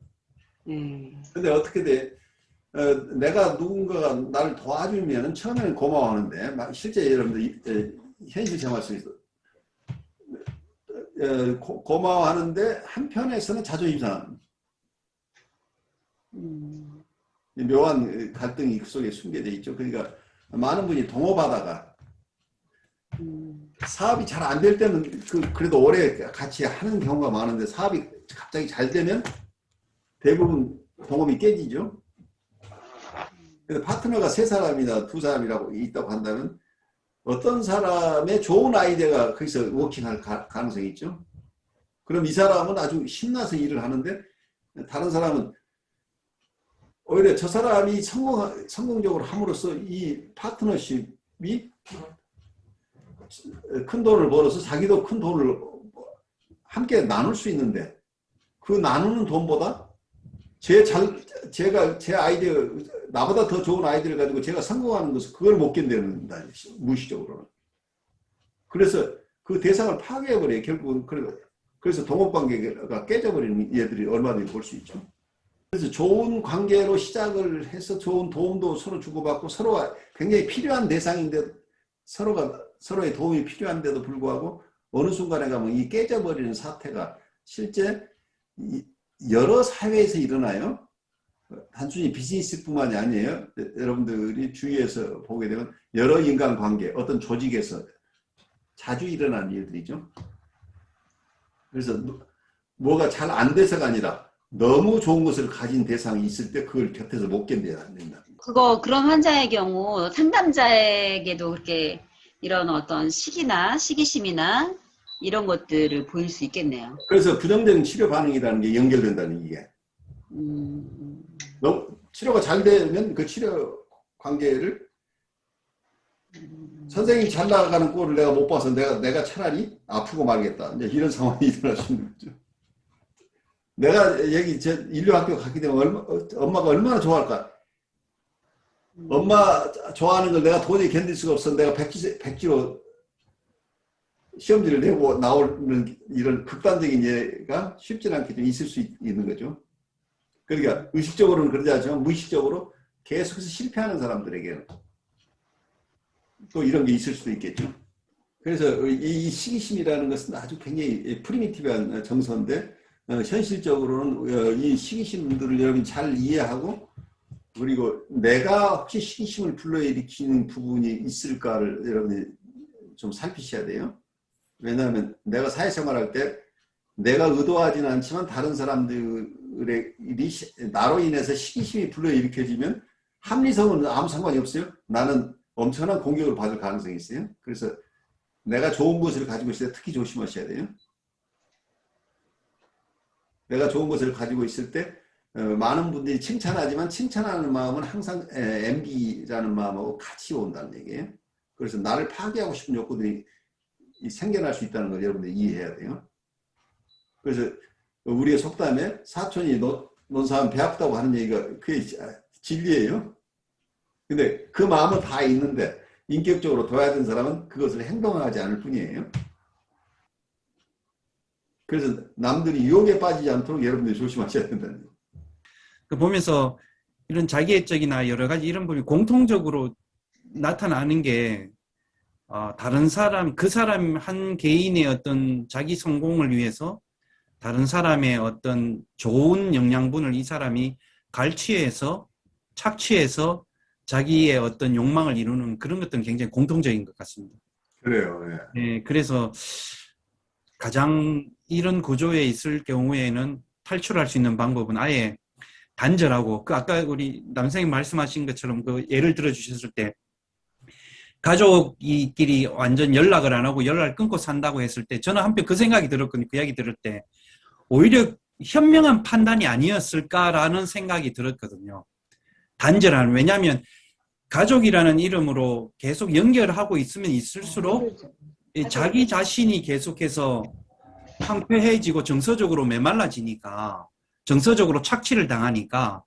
근데 어떻게 돼? 내가 누군가가 나를 도와주면 처음에는 고마워하는데 실제 여러분들 현실 생활 속에서 고마워하는데 한편에서는 자존심 상함. 묘한 갈등이 그 속에 숨겨져 있죠. 그러니까 많은 분이 동업하다가 사업이 잘 안 될 때는 그래도 오래 같이 하는 경우가 많은데 사업이 갑자기 잘 되면 대부분 동업이 깨지죠. 그래서 파트너가 3사람이나 2사람이라고 있다고 한다면 어떤 사람의 좋은 아이디어가 거기서 워킹할 가능성이 있죠. 그럼 이 사람은 아주 신나서 일을 하는데 다른 사람은 오히려 저 사람이 성공적으로 함으로써 이 파트너십이 큰 돈을 벌어서 자기도 큰 돈을 함께 나눌 수 있는데 그 나누는 돈보다 제 아이디어, 나보다 더 좋은 아이디어를 가지고 제가 성공하는 것을 그걸 못 견뎌낸다, 무의식적으로는. 그래서 그 대상을 파괴해버려요, 결국은. 그래서 동업관계가 깨져버리는 얘들이 얼마든지 볼 수 있죠. 그래서 좋은 관계로 시작을 해서 좋은 도움도 서로 주고받고 서로가 굉장히 필요한 대상인데 서로의 도움이 필요한데도 불구하고 어느 순간에 가면 이 깨져버리는 사태가 실제 여러 사회에서 일어나요. 단순히 비즈니스뿐만이 아니에요. 여러분들이 주위에서 보게 되면 여러 인간관계, 어떤 조직에서 자주 일어나는 일들이죠. 그래서 뭐가 잘 안 돼서가 아니라 너무 좋은 것을 가진 대상이 있을 때 그걸 곁에서 못 견뎌야 된다. 그런 환자의 경우 상담자에게도 그렇게 이런 어떤 시기심이나 이런 것들을 보일 수 있겠네요. 그래서 부정적인 치료 반응이라는 게 연결된다는 이게. 치료가 잘 되면 그 치료 관계를 선생님이 잘 나가는 꼴을 내가 못 봐서 내가 차라리 아프고 말겠다. 이제 이런 상황이 일어날 수 있는 거죠. 내가 인류학교 갔기 때문에 엄마가 얼마나 좋아할까. 엄마 좋아하는 걸 내가 도저히 견딜 수가 없어. 내가 100kg 시험지를 내고 나오는 이런 극단적인 예가 쉽지 않게 좀 있을 수 있는 거죠. 그러니까 의식적으로는 그러지 않지만 무의식적으로 계속해서 실패하는 사람들에게는 또 이런 게 있을 수도 있겠죠. 그래서 이 시기심이라는 것은 아주 굉장히 프리미티브한 정서인데 현실적으로는 이 시기심들을 여러분이 잘 이해하고 그리고 내가 혹시 시기심을 불러일으키는 부분이 있을까를 여러분이 좀 살피셔야 돼요. 왜냐하면 내가 사회생활할 때 내가 의도하지는 않지만 다른 사람들의 일이 나로 인해서 시기심이 불러일으켜지면 합리성은 아무 상관이 없어요. 나는 엄청난 공격을 받을 가능성이 있어요. 그래서 내가 좋은 것을 가지고 있을 때 특히 조심하셔야 돼요. 내가 좋은 것을 가지고 있을 때 많은 분들이 칭찬하지만 칭찬하는 마음은 항상 MB라는 마음하고 같이 온다는 얘기예요. 그래서 나를 파괴하고 싶은 욕구들이 생겨날 수 있다는 걸 여러분들이 이해해야 돼요. 그래서 우리의 속담에 사촌이 논 사람 배 아프다고 하는 얘기가 그게 진리예요. 근데 그 마음은 다 있는데 인격적으로 둬야 되는 사람은 그것을 행동하지 않을 뿐이에요. 그래서 남들이 유혹에 빠지지 않도록 여러분들이 조심하셔야 된다는 거예요. 보면서 이런 자기애적이나 여러 가지 이런 부분이 공통적으로 나타나는 게 다른 사람, 그 사람 한 개인의 어떤 자기 성공을 위해서 다른 사람의 어떤 좋은 영양분을 이 사람이 갈취해서 착취해서 자기의 어떤 욕망을 이루는 그런 것들은 굉장히 공통적인 것 같습니다. 그래요. 예. 네, 그래서 가장 이런 구조에 있을 경우에는 탈출할 수 있는 방법은 아예 단절하고, 그 아까 우리 남생님 말씀하신 것처럼 그 예를 들어 주셨을 때 가족끼리 완전 연락을 안 하고 연락을 끊고 산다고 했을 때 저는 한편 그 생각이 들었거든요. 그 이야기 들을 때 오히려 현명한 판단이 아니었을까라는 생각이 들었거든요. 단절하는, 왜냐하면 가족이라는 이름으로 계속 연결하고 있으면 있을수록 자기 자신이 계속해서 황폐해지고 정서적으로 메말라지니까, 정서적으로 착취를 당하니까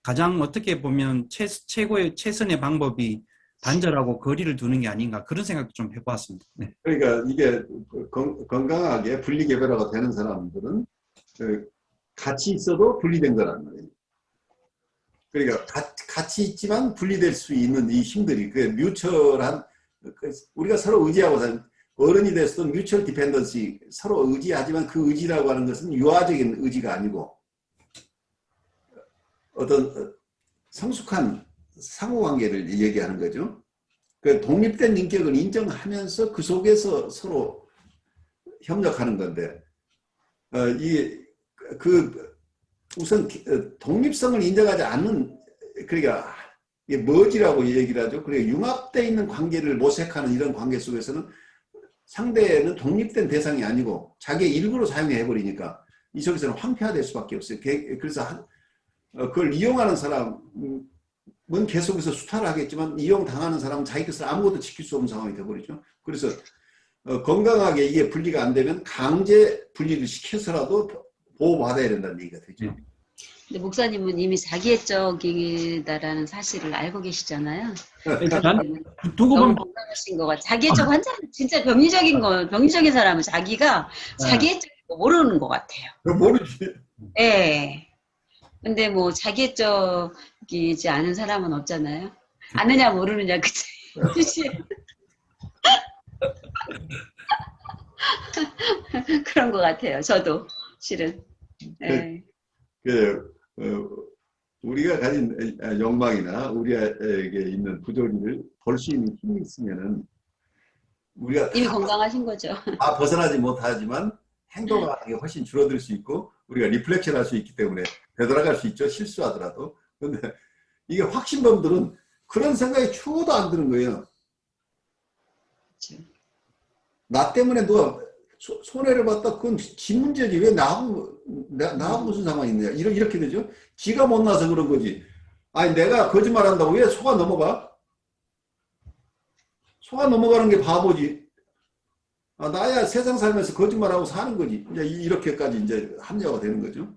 가장 어떻게 보면 최선의 방법이 단절하고 거리를 두는 게 아닌가, 그런 생각도 좀 해보았습니다. 네. 그러니까 이게 건강하게 분리개별화가 되는 사람들은 같이 있어도 분리된 거란 말이에요. 그러니까 같이 있지만 분리될 수 있는 이 힘들이, 그 뮤처얼한, 우리가 서로 의지하고 사는, 어른이 됐어도 뮤처얼 디펜던시, 서로 의지하지만 그 의지라고 하는 것은 유아적인 의지가 아니고 어떤 성숙한 상호관계를 얘기하는 거죠. 그 독립된 인격을 인정하면서 그 속에서 서로 협력하는 건데, 우선 독립성을 인정하지 않는, 그러니까 이게 머지라고 얘기를 하죠. 그러니까 융합되어 있는 관계를 모색하는 이런 관계 속에서는 상대는 독립된 대상이 아니고 자기의 일부로 사용해 버리니까 이 속에서는 황폐화될 수밖에 없어요. 그래서 그걸 이용하는 사람은 계속해서 수탈을 하겠지만 이용당하는 사람은 자기 것을 아무것도 지킬 수 없는 상황이 되어버리죠. 그래서 건강하게 이게 분리가 안 되면 강제 분리를 시켜서라도 보호받아야 된다는 얘기가 되죠. 근데 목사님은 이미 자기애적이다라는 사실을 알고 계시잖아요. 난 두고 너무 보면 건강하신 거 같아요. 자기애적 환자는 진짜 병리적인 사람은 자기가 자기애적인 거 모르는 것 같아요. 모르지. 예. 근데 뭐 자기애적이지 않은 사람은 없잖아요. 아느냐 모르느냐 그 뜻이. 그런 것 같아요. 저도 실은. 예. 우리가 가진 욕망이나 우리에게 있는 부조리를 볼 수 있는 힘이 있으면은 우리가 이미 건강하신 거죠. 다 벗어나지 못하지만 행동하는 게 훨씬 줄어들 수 있고 우리가 리플렉션 할 수 있기 때문에 되돌아갈 수 있죠. 실수하더라도. 그런데 이게 확신범들은 그런 생각이 추호도 안 드는 거예요. 그렇죠. 나 때문에 누가 손해를 봤다. 그건 지 문제지. 왜 나하고 무슨 상관이 있냐. 이렇게 되죠. 지가 못나서 그런 거지. 아니 내가 거짓말한다고 왜 속아 넘어가? 속아 넘어가는 게 바보지. 나야 세상 살면서 거짓말하고 사는 거지. 이제 이렇게까지 이제 합리화가 되는 거죠.